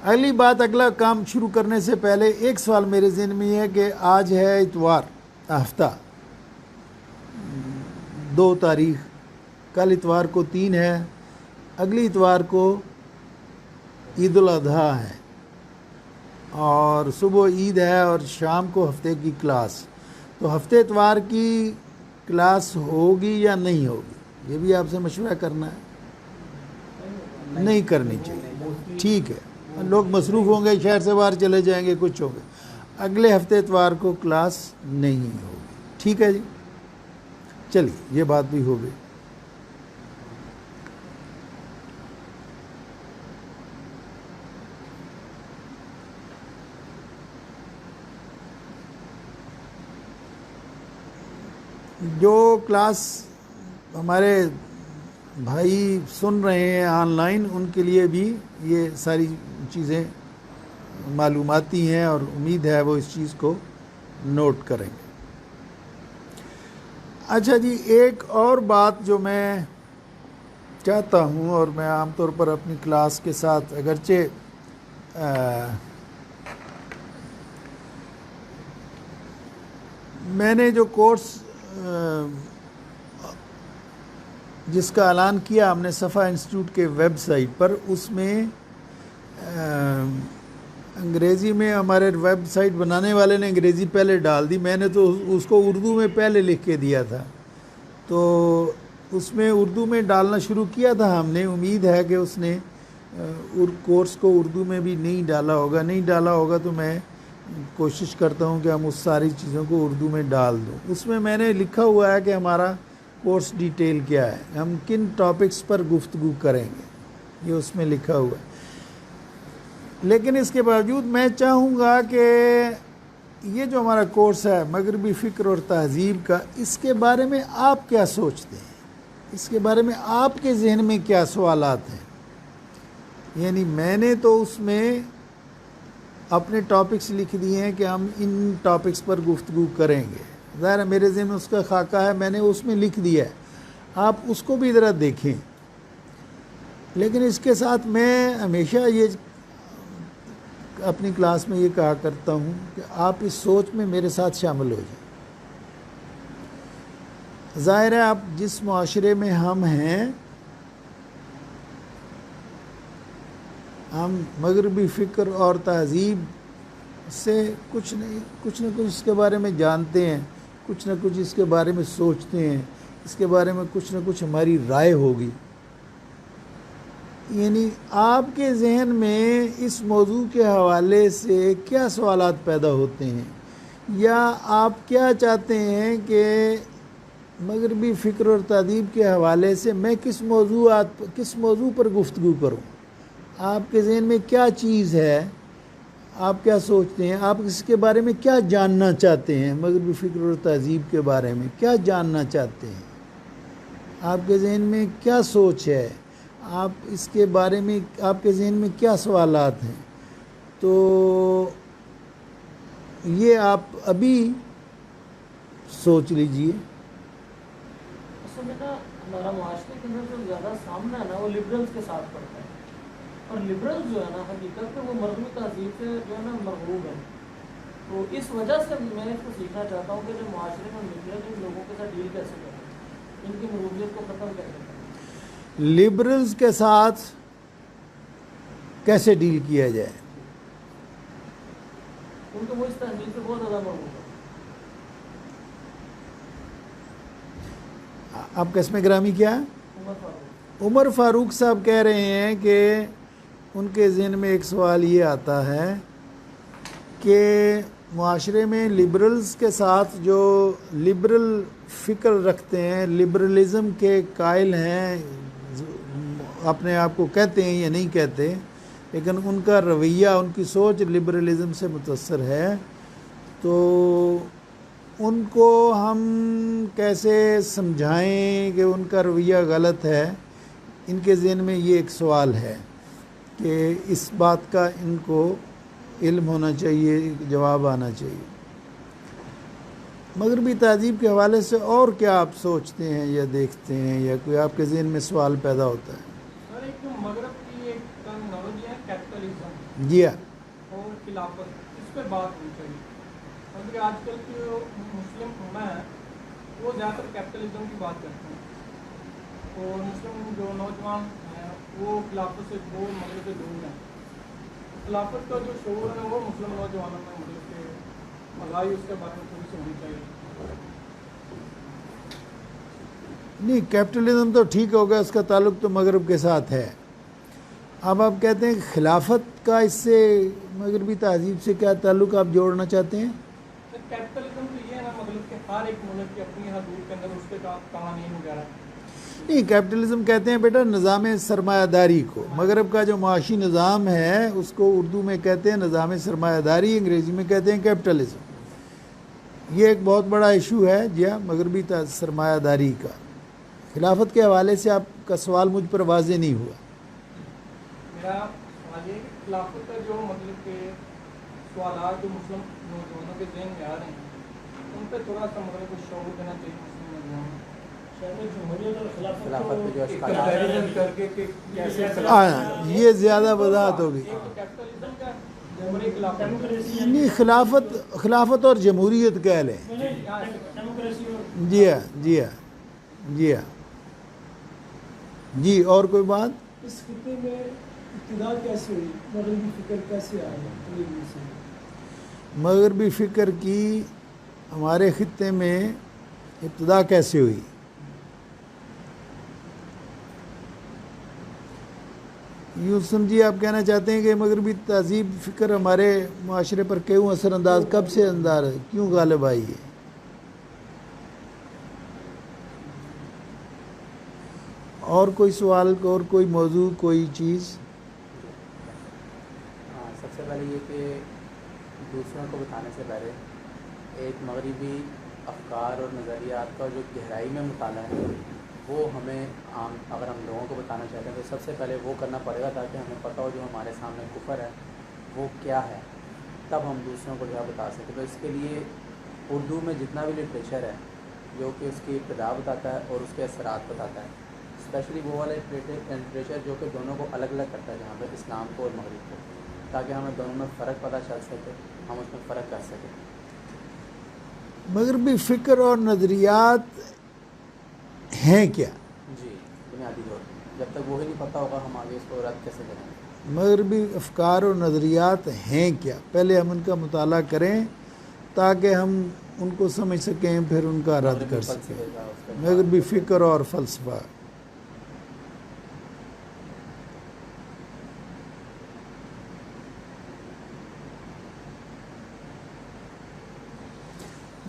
اگلی بات، اگلا کام شروع کرنے سے پہلے ایک سوال میرے ذہن میں یہ ہے کہ آج ہے اتوار، ہفتہ 2 تاریخ، کل اتوار کو 3 ہے، اگلی اتوار کو عید الاضحیٰ ہے، اور صبح عید ہے اور شام کو ہفتے کی کلاس۔ تو ہفتے اتوار کی کلاس ہوگی یا نہیں ہوگی، یہ بھی آپ سے مشورہ کرنا ہے۔ نہیں کرنی چاہیے، ٹھیک ہے، لوگ مصروف ہوں گے، شہر سے باہر چلے جائیں گے، کچھ ہوگا، اگلے ہفتے اتوار کو کلاس نہیں ہوگی، ٹھیک ہے جی۔ چلیے یہ بات بھی ہو گئی۔ جو کلاس ہمارے بھائی سن رہے ہیں آن لائن، ان کے لیے بھی یہ ساری چیزیں معلوماتی ہیں، اور امید ہے وہ اس چیز کو نوٹ کریں گے۔ اچھا جی، ایک اور بات جو میں چاہتا ہوں، اور میں عام طور پر اپنی کلاس کے ساتھ اگرچہ میں نے جو کورس جس کا اعلان کیا ہم نے صفا انسٹیٹیوٹ کے ویب سائٹ پر، اس میں انگریزی میں ہمارے ویب سائٹ بنانے والے نے انگریزی پہلے ڈال دی، میں نے تو اس کو اردو میں پہلے لکھ کے دیا تھا، تو اس میں اردو میں ڈالنا شروع کیا تھا ہم نے۔ امید ہے کہ اس نے کورس کو اردو میں بھی نہیں ڈالا ہوگا، نہیں ڈالا ہوگا تو میں کوشش کرتا ہوں کہ ہم اس ساری چیزوں کو اردو میں ڈال دوں۔ اس میں نے لکھا ہوا ہے کہ ہمارا کورس ڈیٹیل کیا ہے، ہم کن ٹاپکس پر گفتگو کریں گے، یہ اس میں لکھا ہوا ہے۔ لیکن اس کے باوجود میں چاہوں گا کہ یہ جو ہمارا کورس ہے مغربی فکر اور تہذیب کا، اس کے بارے میں آپ کیا سوچتے ہیں، اس کے بارے میں آپ کے ذہن میں کیا سوالات ہیں؟ یعنی میں نے تو اس میں اپنے ٹاپکس لکھ دیے ہیں کہ ہم ان ٹاپکس پر گفتگو کریں گے، ظاہر ہے میرے ذہن میں اس کا خاکہ ہے، میں نے اس میں لکھ دیا ہے، آپ اس کو بھی ذرا دیکھیں۔ لیکن اس کے ساتھ میں ہمیشہ یہ اپنی کلاس میں یہ کہا کرتا ہوں کہ آپ اس سوچ میں میرے ساتھ شامل ہو جائیں۔ ظاہر ہے آپ جس معاشرے میں ہم ہیں، ہم مغربی فکر اور تہذیب سے کچھ نہ کچھ اس کے بارے میں جانتے ہیں، کچھ نہ کچھ اس کے بارے میں سوچتے ہیں، اس کے بارے میں کچھ نہ کچھ ہماری رائے ہوگی. یعنی آپ کے ذہن میں اس موضوع کے حوالے سے کیا سوالات پیدا ہوتے ہیں، یا آپ کیا چاہتے ہیں کہ مغربی فکر اور تہذیب کے حوالے سے میں کس موضوع پر گفتگو کروں؟ آپ کے ذہن میں کیا چیز ہے، آپ کیا سوچتے ہیں، آپ اس کے بارے میں کیا جاننا چاہتے ہیں؟ مغربی فکر اور تہذیب کے بارے میں کیا جاننا چاہتے ہیں؟ آپ کے ذہن میں کیا سوچ ہے؟ آپ اس کے بارے میں آپ کے ذہن میں کیا سوالات ہیں؟ تو یہ آپ ابھی سوچ لیجئے. اصل میں نا ہمارا معاشرے کے اندر جو زیادہ سامنا ہے نا وہ لبرلز کے ساتھ پڑتا ہے، اور لبرلز جو ہے نا حقیقت میں وہ مغربی تہذیب سے جو ہے نا مرغوب ہے. تو اس وجہ سے میں اس کو سیکھنا چاہتا ہوں کہ جو معاشرے میں لبرل ان لوگوں کے ساتھ ڈیل کیسے کریں، ان کی مرغوبیت کو ختم کیسے کریں. لبرلز کے ساتھ کیسے ڈیل کیا جائے؟ کیونکہ وہ اس تہذیب سے بہت زیادہ مرغوب ہے. آپ کا اسم گرامی کیا ہے؟ عمر فاروق. عمر فاروق صاحب کہہ رہے ہیں کہ ان کے ذہن میں ایک سوال یہ آتا ہے کہ معاشرے میں لبرلز کے ساتھ جو لبرل فکر رکھتے ہیں، لبرلزم کے قائل ہیں، اپنے آپ کو کہتے ہیں یا نہیں کہتے، لیکن ان کا رویہ، ان کی سوچ لبرلزم سے متاثر ہے، تو ان کو ہم کیسے سمجھائیں کہ ان کا رویہ غلط ہے؟ ان کے ذہن میں یہ ایک سوال ہے کہ اس بات کا ان کو علم ہونا چاہیے، جواب آنا چاہیے. مغربی تہذیب کے حوالے سے اور کیا آپ سوچتے ہیں یا دیکھتے ہیں، یا کوئی آپ کے ذہن میں سوال پیدا ہوتا ہے؟ سر ایک جو مغرب کی ایک ٹرمینالوجی ہے کیپٹلزم جی ہاں. اور خلافت، اس پہ بات ہونی چاہیے. کیونکہ آج کل کی جو مسلم امہ ہے وہ زیادہ تر کیپٹلزم کی بات کرتے ہیں، اور مسلم جو نوجوان ہیں وہ خلافت سے دور، مغرب سے دور ہیں. خلافت کا جو شعور ہے وہ مسلم نوجوانوں میں مغرب کے ملائی اس کے بارے میں تھوڑی سی ہونی چاہیے. نہیں، کیپٹلزم تو ٹھیک ہوگا، اس کا تعلق تو مغرب کے ساتھ ہے. اب آپ کہتے ہیں کہ خلافت کا اس سے مغربی تہذیب سے کیا تعلق آپ جوڑنا چاہتے ہیں؟ کیپٹلزم تو یہ ہے نا مغرب کے ہر ایک ملک کی اپنی حدود کے اندر اس کے قوانین وغیرہ. نہیں، کیپٹلزم کہتے ہیں بیٹا نظام سرمایہ داری کو. مغرب کا جو معاشی نظام ہے اس کو اردو میں کہتے ہیں نظام سرمایہ داری، انگریزی میں کہتے ہیں کیپٹلزم. یہ ایک بہت بڑا ایشو ہے جی ہاں، مغربی سرمایہ داری کا. خلافت کے حوالے سے آپ کا سوال مجھ پر واضح نہیں ہوا. میرا سوال یہ ہے کہ خلافت کا جو مطلب کہ سوالات جو مسلم نوجوانوں کے ذہن میں آ رہے ہیں ان پہ تھوڑا سا مغرب کو شعور دینا چاہیے مسلم نوجوانوں. خلافت پہ جو کمپیریزن کر کے کہ کیسے یہ زیادہ وضاحت ہوگی. کیپٹلزم کا جمہوری خلافت نہیں، خلافت اور جمہوریت کہہ لیں. جی ہاں جی ہاں جی ہاں جی. اور کوئی بات؟ اس خطے میں ابتدا کیسے ہوئی؟ مغربی فکر کیسے آیا؟ مغربی فکر کی ہمارے خطے میں ابتدا کیسے ہوئی؟ یوں سمجھیے آپ کہنا چاہتے ہیں کہ مغربی تہذیب فکر ہمارے معاشرے پر کیوں اثر انداز، کب سے انداز ہے، کیوں غالب آئی ہے؟ اور کوئی سوال، اور کوئی موضوع، کوئی چیز؟ سب سے پہلے یہ کہ دوسروں کو بتانے سے پہلے ایک مغربی افکار اور نظریات کا جو گہرائی میں مطالعہ ہے وہ ہمیں اگر ہم لوگوں کو بتانا چاہتے ہیں تو سب سے پہلے وہ کرنا پڑے گا تاکہ ہمیں پتہ ہو جو ہمارے سامنے کفر ہے وہ کیا ہے، تب ہم دوسروں کو جو بتا سکیں. تو اس کے لیے اردو میں جتنا بھی لٹریچر ہے جو کہ اس کی ابتدا بتاتا ہے اور اس کے اثرات بتاتا ہے، اسپیشلی وہ والا لٹریچر جو کہ دونوں کو الگ الگ کرتا ہے، جہاں پہ اسلام کو اور مغرب کو، تاکہ ہمیں دونوں میں فرق پتہ چل سکے، ہم اس میں فرق کر سکیں. مغربی فکر اور نظریات ہیں کیا؟ جی بنیادی طور پر جب تک وہی نہیں پتہ ہوگا ہم آگے اس کو رد کیسے کریں گے. مغربی افکار اور نظریات ہیں کیا؟ پہلے ہم ان کا مطالعہ کریں تاکہ ہم ان کو سمجھ سکیں پھر ان کا رد کر سکیں. فلسفے کا اس کا مغربی فکر اور فلسفہ.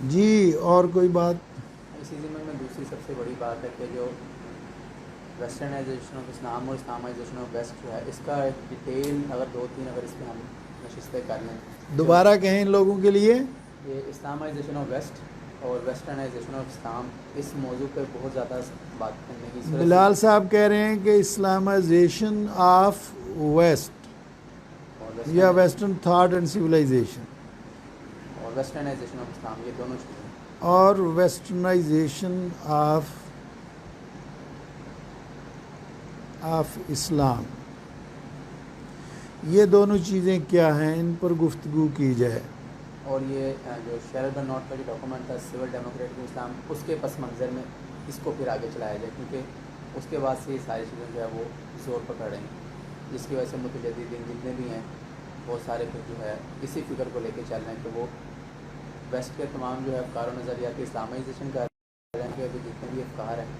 جی اور کوئی بات؟ اسی ضمن میں دوسری سب سے بڑی بات ہے کہ جو ویسٹرنائزیشن آف اسلام اور اسلامائزیشن آف ویسٹ جو ہے، اس کا ایک ڈیٹیل اگر 2-3 اگر اس پہ ہم نشستیں کر لیں. دوبارہ کہیں ان لوگوں کے لیے. یہ اسلامائزیشن آف ویسٹ اور ویسٹرنائزیشن آف اسلام، اس موضوع پہ بہت زیادہ بات کرنے کی ضرورت ہے. بلال صاحب کہہ رہے ہیں کہ اسلامائزیشن آف ویسٹ یا ویسٹرن تھاٹ اینڈ سویلائزیشن اور ویسٹرنائزیشن آف اسلام، یہ دونوں چیزیں. اور ویسٹرنائزیشن آف اسلام، یہ دونوں چیزیں کیا ہیں، ان پر گفتگو کی جائے. اور یہ جو شیرلٹن نارتھ کا جو ڈاکومنٹ تھا سول ڈیموکریٹک اسلام، اس کے پس منظر میں اس کو پھر آگے چلایا جائے، کیونکہ اس کے بعد سے یہ ساری چیزیں جو ہے وہ زور پکڑ رہی ہیں، جس کی وجہ سے متجددین جتنے بھی ہیں بہت سارے پھر جو ہے اسی فکر کو لے کے چل رہے ہیں کہ وہ ویسٹ کے تمام جو ہے افکار و نظریات کی اسلامائزیشن کر رہے ہیں، کہ ابھی جتنے بھی افکار ہیں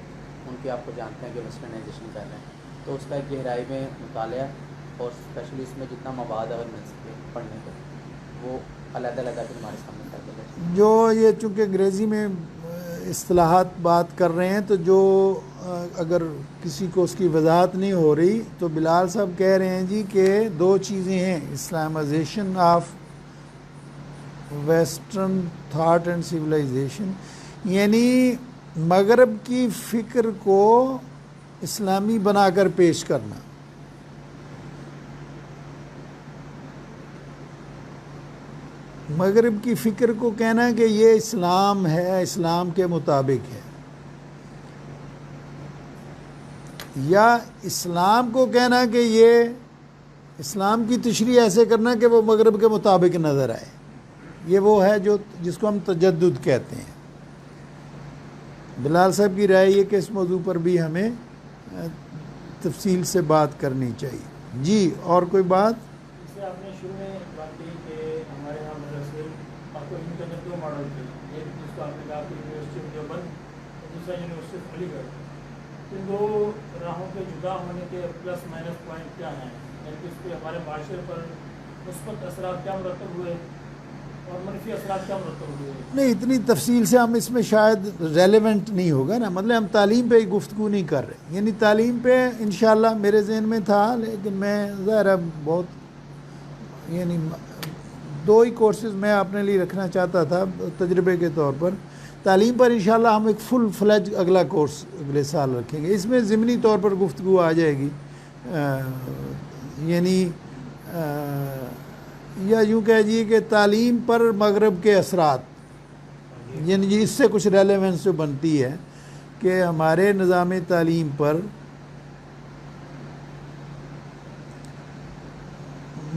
ان کی آپ کو جانتے ہیں کہ ویسٹرنائزیشن کر رہے ہیں. تو اس کا ایک گہرائی میں مطالعہ اور اسپیشلی اس میں جتنا مواد اگر مل سکے پڑھنے کو، وہ علیحدہ علیحدہ پھر ہمارے سامنے کر دیں. جو یہ چونکہ انگریزی میں اصطلاحات بات کر رہے ہیں، تو جو اگر کسی کو اس کی وضاحت نہیں ہو رہی تو بلال صاحب کہہ رہے ہیں جی کہ 2 چیزیں ہیں، Islamization of western thought and civilization, یعنی مغرب کی فکر کو اسلامی بنا کر پیش کرنا. مغرب کی فکر کو کہنا کہ یہ اسلام ہے، اسلام کے مطابق ہے، یا اسلام کو کہنا کہ یہ اسلام کی تشریح ایسے کرنا کہ وہ مغرب کے مطابق نظر آئے. یہ وہ ہے جس کو ہم تجدد کہتے ہیں. بلال صاحب کی رائے یہ کہ اس موضوع پر بھی ہمیں تفصیل سے بات کرنی چاہیے. جی اور کوئی بات؟ جیسے آپ نے شروع میں بات کی کہ ہمارے یہاں مدرسے آپ کو ان کے اندر 2 ماڈل تھے، ایک جس کو آپ نے کہا کہ یونیورسٹی دیوبند اور دوسرا یونیورسٹی علی گڑھ. ان 2 راہوں کے جدا ہونے کے پلس مائنس پوائنٹ کیا ہیں، یعنی کہ اس کے ہمارے معاشرے پر مثبت اثرات کیا مرتب ہوئے اور منفی اثرات کیا مرتب ہوئے؟ نہیں، اتنی تفصیل سے ہم اس میں شاید ریلیونٹ نہیں ہوگا نا، مطلب ہم تعلیم پہ ہی گفتگو نہیں کر رہے. یعنی تعلیم پہ انشاءاللہ میرے ذہن میں تھا، لیکن میں ظاہر ہے بہت یعنی 2 ہی کورسز میں اپنے لیے رکھنا چاہتا تھا تجربے کے طور پر. تعلیم پر انشاءاللہ ہم ایک فل فلیج اگلا کورس اگلے سال رکھیں گے. اس میں ضمنی طور پر گفتگو آ جائے گی، یعنی یا یوں کہہ جیے کہ تعلیم پر مغرب کے اثرات، یعنی اس سے کچھ ریلیونس جو بنتی ہے کہ ہمارے نظام تعلیم پر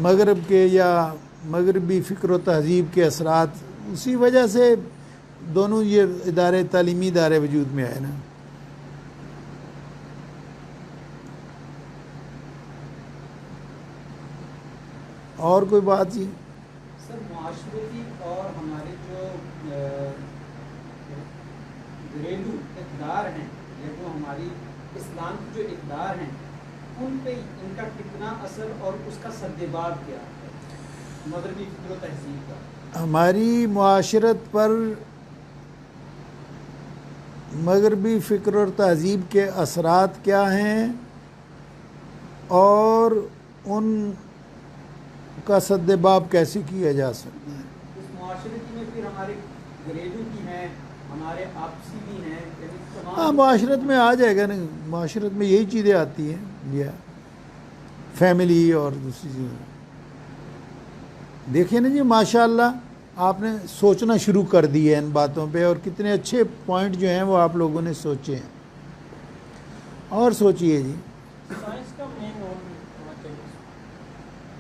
مغرب کے یا مغربی فکر و تہذیب کے اثرات، اسی وجہ سے دونوں یہ ادارے تعلیمی ادارے وجود میں آئے نا. اور کوئی بات جی؟ سر معاشرتی اور ہمارے جو گھریلو اقدار ہیں یا جو ہماری اسلام کی جو اقدار ہیں ان پہ ان کا کتنا اثر اور اس کا سدباب کیا ہے مغربی فکر و تہذیب کا؟ ہماری معاشرت پر مغربی فکر اور تہذیب کے اثرات کیا ہیں اور ان کا سدباب کیسے کیا جا سکتا ہے؟ اس معاشرتی میں پھر ہمارے گھریلو بھی ہیں، ہمارے آپسی بھی ہیں، ہاں معاشرت میں آ جائے گا نا، معاشرت میں یہی چیزیں آتی ہیں یا فیملی اور دوسری چیزیں. دیکھیں نا جی ماشاءاللہ آپ نے سوچنا شروع کر دی ہے ان باتوں پہ، اور کتنے اچھے پوائنٹ جو ہیں وہ آپ لوگوں نے سوچے ہیں. اور سوچئے جی. سائنس کا مین رول ہونا چاہیے.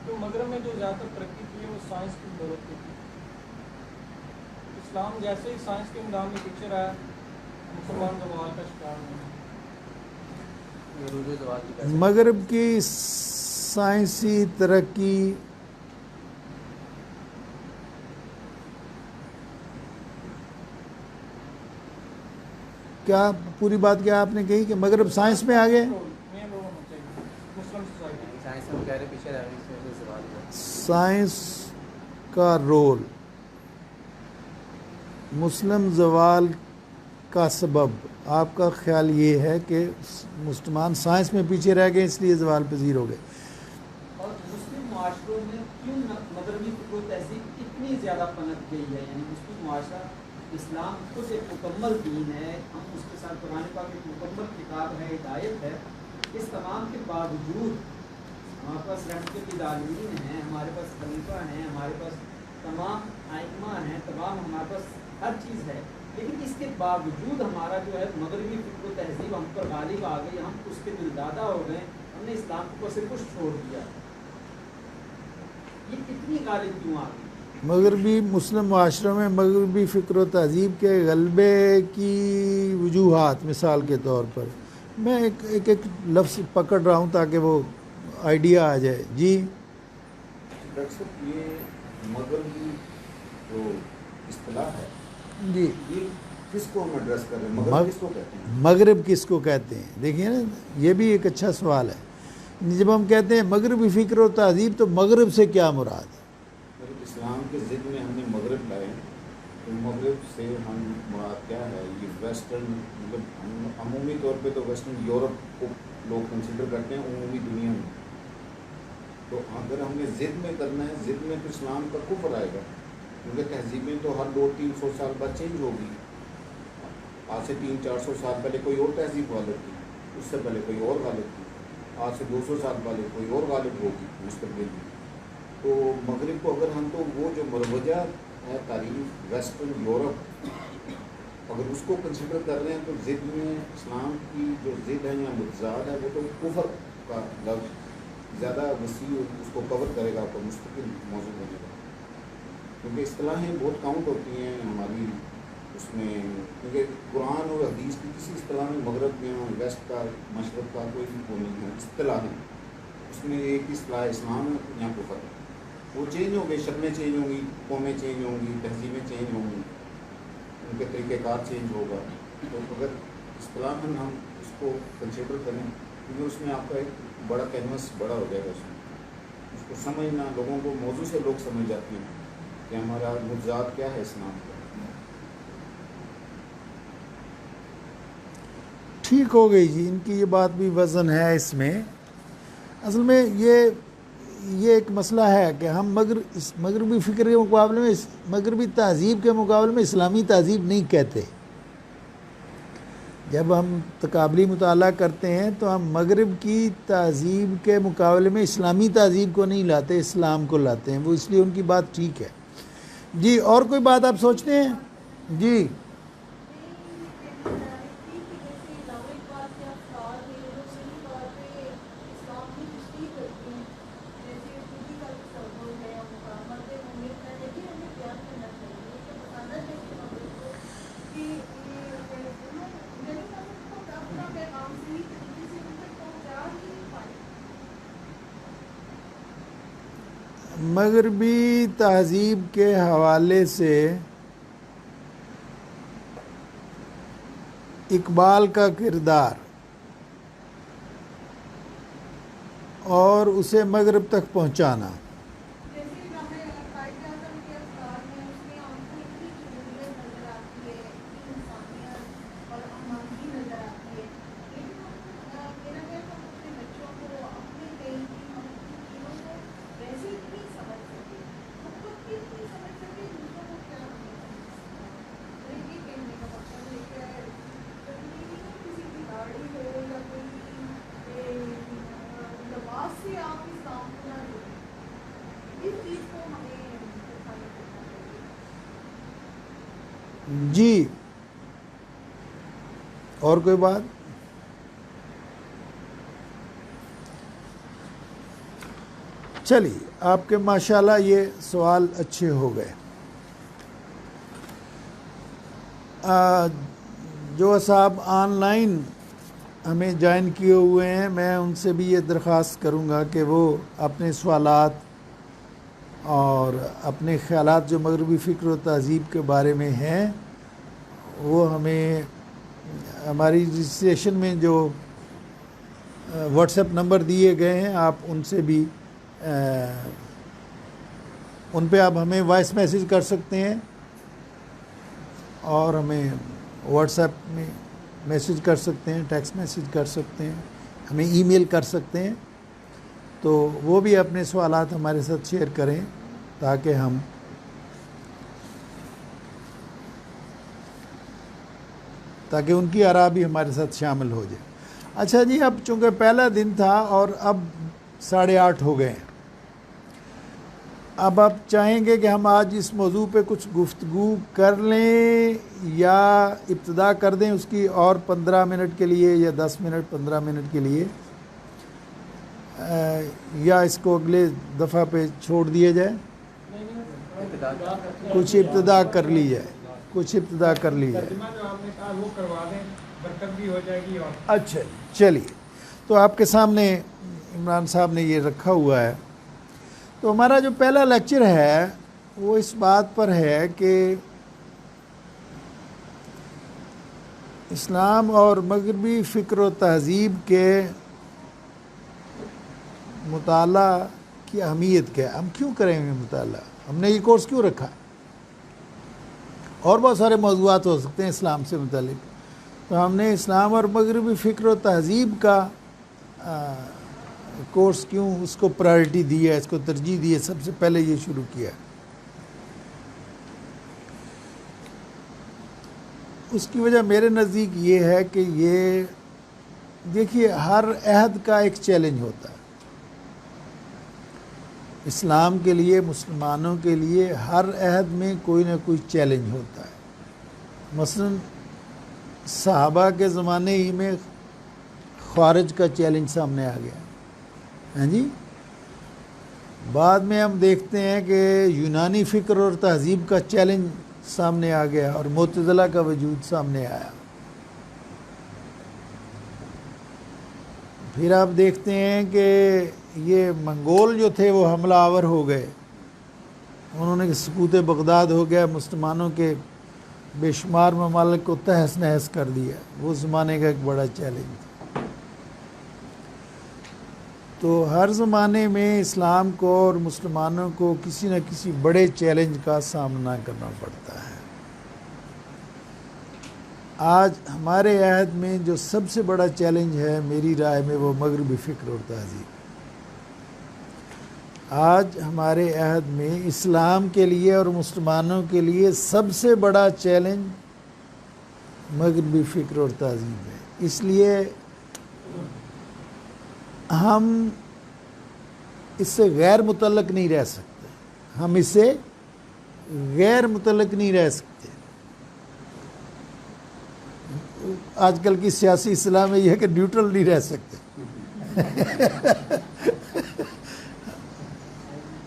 جو مغرب میں جو زیادہ تر ترقی کی ہے وہ سائنس کی ضرورت کی تھی. اسلام جیسے ہی سائنس کے نظام میں پیچھے رہا مسلمان زوال کا شکار ہوا. مغرب کی سائنسی ترقی کیا پوری بات کیا آپ نے کہی کہ مغرب سائنس میں آ گئے؟ مین رول ہونا چاہیے مسلم سوسائٹی سائنس میں کہہ رہے پیچھے رہ گئی، اس میں سے سوال ہے۔ سائنس کا رول مسلم زوال کا سبب آپ کا خیال یہ ہے کہ مسلمان سائنس میں پیچھے رہ گئے اس لیے زوال پذیر ہو گئے؟ اور مسلم معاشروں میں کیوں مغربی فکر و تہذیب اتنی زیادہ پنپ گئی ہے؟ یعنی مسلم معاشرہ، اسلام خود ایک مکمل دین ہے، ہم اس کے ساتھ قرآن پاک ایک مکمل کتاب ہے، ہدایت ہے، اس تمام کے باوجود ہمارے پاس رحمت العالمین ہیں، ہمارے پاس خلیفہ ہیں، ہمارے پاس تمام ائمہ ہیں، تمام ہمارے پاس ہر چیز ہے، لیکن اس کے باوجود ہمارا جو ہے مغربی فکر و تہذیب ہم پر غالب آ گئی، ہم اس کے دلدادہ ہو گئے، ہم نے اسلام کو بس کچھ چھوڑ دیا۔ یہ کتنی غالب کیوں آ گئی؟ مغربی مسلم معاشروں میں مغربی فکر و تہذیب کے غلبے کی وجوہات، مثال کے طور پر میں ایک لفظ پکڑ رہا ہوں تاکہ وہ آئیڈیا آ جائے۔ جی ڈاکٹر صاحب، یہ مغربی جو اصطلاح ہے جی، یہ کس کو ہم ایڈریس کر رہے ہیں؟ مغرب کس کو کہتے ہیں؟ مغرب کس کو کہتے ہیں؟ دیکھیے نا، یہ بھی ایک اچھا سوال ہے۔ جب ہم کہتے ہیں مغربی فکر و تہذیب تو مغرب سے کیا مراد ہے؟ اسلام کے ضد میں ہم نے مغرب لائے، تو مغرب سے ہم مراد کیا ہے؟ یہ ویسٹرن، مطلب ہم عمومی طور پہ تو ویسٹرن یورپ کو لوگ کنسیڈر کرتے ہیں عمومی دنیا میں، تو اگر ہم نے ضد میں کرنا ہے، ضد میں تو اسلام کا کفر آئے گا، کیونکہ تہذیبیں تو ہر 200-300 سال بعد چینج ہوگی۔ آج سے 300-400 سال پہلے کوئی اور تہذیب غالب تھی، اس سے پہلے کوئی اور غالب تھی، آج سے 200 سال پہلے کوئی اور غالب ہوگی مستقبل میں۔ تو مغرب کو اگر ہم تو وہ جو مروجہ ہے تاریخ ویسٹرن یورپ، اگر اس کو کنسیڈر کر رہے ہیں تو ضد میں اسلام کی جو ضد ہے یا متضاد ہے وہ تو کفر کا لفظ زیادہ وسیع اس کو کور کرے گا، آپ کو مستقل موضوع بنے گا، کیونکہ اصطلاحیں بہت کاؤنٹ ہوتی ہیں ہماری اس میں، کیونکہ قرآن اور حدیث کی کسی اصطلاح میں مغرب یا ویسٹ کا مشرق کا کوئی وہ نہیں ہے، اصطلاح ہے، اس میں ایک اصطلاح اسلام ہے یا کفر ہے، وہ چینج ہوں گے، شکلیں چینج ہوں گی، قومیں چینج ہوں گی، تہذیبیں چینج ہوں گی، ان کے طریقہ کار چینج ہوگا، تو اگر اصطلاح ہم اس کو کنسیڈر کریں، کیونکہ اس میں آپ کا ایک بڑا کینوس بڑا ہو جائے گا، اس کو سمجھنا، لوگوں کو موضوع سے لوگ سمجھ جاتے ہیں کہ ہمارا متضاد کیا ہے اسلام کا۔ ٹھیک ہو گئی جی، ان کی یہ بات بھی وزن ہے اس میں۔ اصل میں یہ ایک مسئلہ ہے کہ ہم مغربی فکر کے مقابلے میں، مغربی تہذیب کے مقابلے میں اسلامی تہذیب نہیں کہتے۔ جب ہم تقابلی مطالعہ کرتے ہیں تو ہم مغرب کی تہذیب کے مقابلے میں اسلامی تہذیب کو نہیں لاتے، اسلام کو لاتے ہیں، وہ اس لیے ان کی بات ٹھیک ہے۔ جی اور کوئی بات آپ سوچتے ہیں؟ جی مغربی تہذیب کے حوالے سے اقبال کا کردار اور اسے مغرب تک پہنچانا، جی اور کوئی بات؟ چلیے، آپ کے ماشاءاللہ یہ سوال اچھے ہو گئے۔ جو صاحب آن لائن ہمیں جوائن کیے ہوئے ہیں، میں ان سے بھی یہ درخواست کروں گا کہ وہ اپنے سوالات اور اپنے خیالات جو مغربی فکر و تہذیب کے بارے میں ہیں وہ ہمیں ہماری رجسٹریشن میں جو واٹس ایپ نمبر دیے گئے ہیں آپ ان سے بھی ان پہ آپ ہمیں وائس میسیج کر سکتے ہیں اور ہمیں واٹس ایپ میں میسیج کر سکتے ہیں، ٹیکسٹ میسیج کر سکتے ہیں، ہمیں ای میل کر سکتے ہیں. تو وہ بھی اپنے سوالات ہمارے ساتھ شیئر کریں تاکہ ان کی آراء بھی ہمارے ساتھ شامل ہو جائے. اچھا جی، اب چونکہ پہلا دن تھا اور اب 8:30 ہو گئے ہیں، اب آپ چاہیں گے کہ ہم آج اس موضوع پہ کچھ گفتگو کر لیں یا ابتدا کر دیں اس کی اور 15 منٹ کے لیے یا 10 منٹ 15 منٹ کے لیے، یا اس کو اگلے دفعہ پہ چھوڑ دیا جائے؟ کچھ ابتدا کر لی جائے. ترجمہ جو آپ نے کہا وہ کروا دیں، برکت بھی ہو جائے گی. اور اچھا چلیے، تو آپ کے سامنے عمران صاحب نے یہ رکھا ہوا ہے. تو ہمارا جو پہلا لیکچر ہے وہ اس بات پر ہے کہ اسلام اور مغربی فکر و تہذیب کے مطالعہ کی اہمیت کیا ہے. ہم کیوں کریں گے مطالعہ؟ ہم نے یہ کورس کیوں رکھا؟ اور بہت سارے موضوعات ہو سکتے ہیں اسلام سے متعلق، تو ہم نے اسلام اور مغربی فکر و تہذیب کا کورس کیوں اس کو پرائرٹی دی ہے، اس کو ترجیح دی ہے، سب سے پہلے یہ شروع کیا ہے. اس کی وجہ میرے نزدیک یہ ہے کہ یہ دیکھیے ہر عہد کا ایک چیلنج ہوتا ہے. اسلام کے لیے، مسلمانوں کے لیے ہر عہد میں کوئی نہ کوئی چیلنج ہوتا ہے. مثلا صحابہ کے زمانے ہی میں خوارج کا چیلنج سامنے آ گیا. ہاں جی، بعد میں ہم دیکھتے ہیں کہ یونانی فکر اور تہذیب کا چیلنج سامنے آ گیا اور معتزلہ کا وجود سامنے آیا. پھر آپ دیکھتے ہیں کہ یہ منگول جو تھے وہ حملہ آور ہو گئے، انہوں نے سقوط بغداد ہو گیا، مسلمانوں کے بے شمار ممالک کو تہس نہس کر دیا. وہ زمانے کا ایک بڑا چیلنج تھا. تو ہر زمانے میں اسلام کو اور مسلمانوں کو کسی نہ کسی بڑے چیلنج کا سامنا کرنا پڑتا ہے. آج ہمارے عہد میں جو سب سے بڑا چیلنج ہے میری رائے میں وہ مغربی فکر اور تہذیب. آج ہمارے عہد میں اسلام کے لیے اور مسلمانوں کے لیے سب سے بڑا چیلنج مغربی فکر اور تہذیب ہے. اس لیے ہم اس سے غیر متعلق نہیں رہ سکتے. ہم اس سے غیر متعلق نہیں رہ سکتے. آج کل کی سیاسی اصطلاح میں یہ ہے کہ نیوٹرل نہیں رہ سکتے.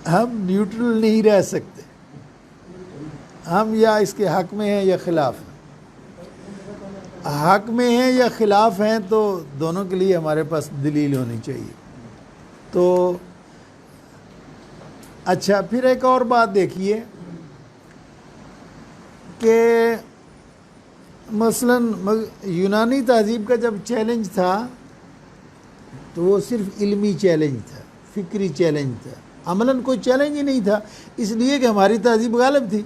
ہم نیوٹرل نہیں رہ سکتے. ہم یا اس کے حق میں ہیں یا خلاف ہیں. حق میں ہیں یا خلاف ہیں تو دونوں کے لیے ہمارے پاس دلیل ہونی چاہیے. تو اچھا، پھر ایک اور بات دیکھیے کہ مثلا یونانی تہذیب کا جب چیلنج تھا تو وہ صرف علمی چیلنج تھا، فکری چیلنج تھا. عملاً کوئی چیلنج ہی نہیں تھا، اس لیے کہ ہماری تہذیب غالب تھی.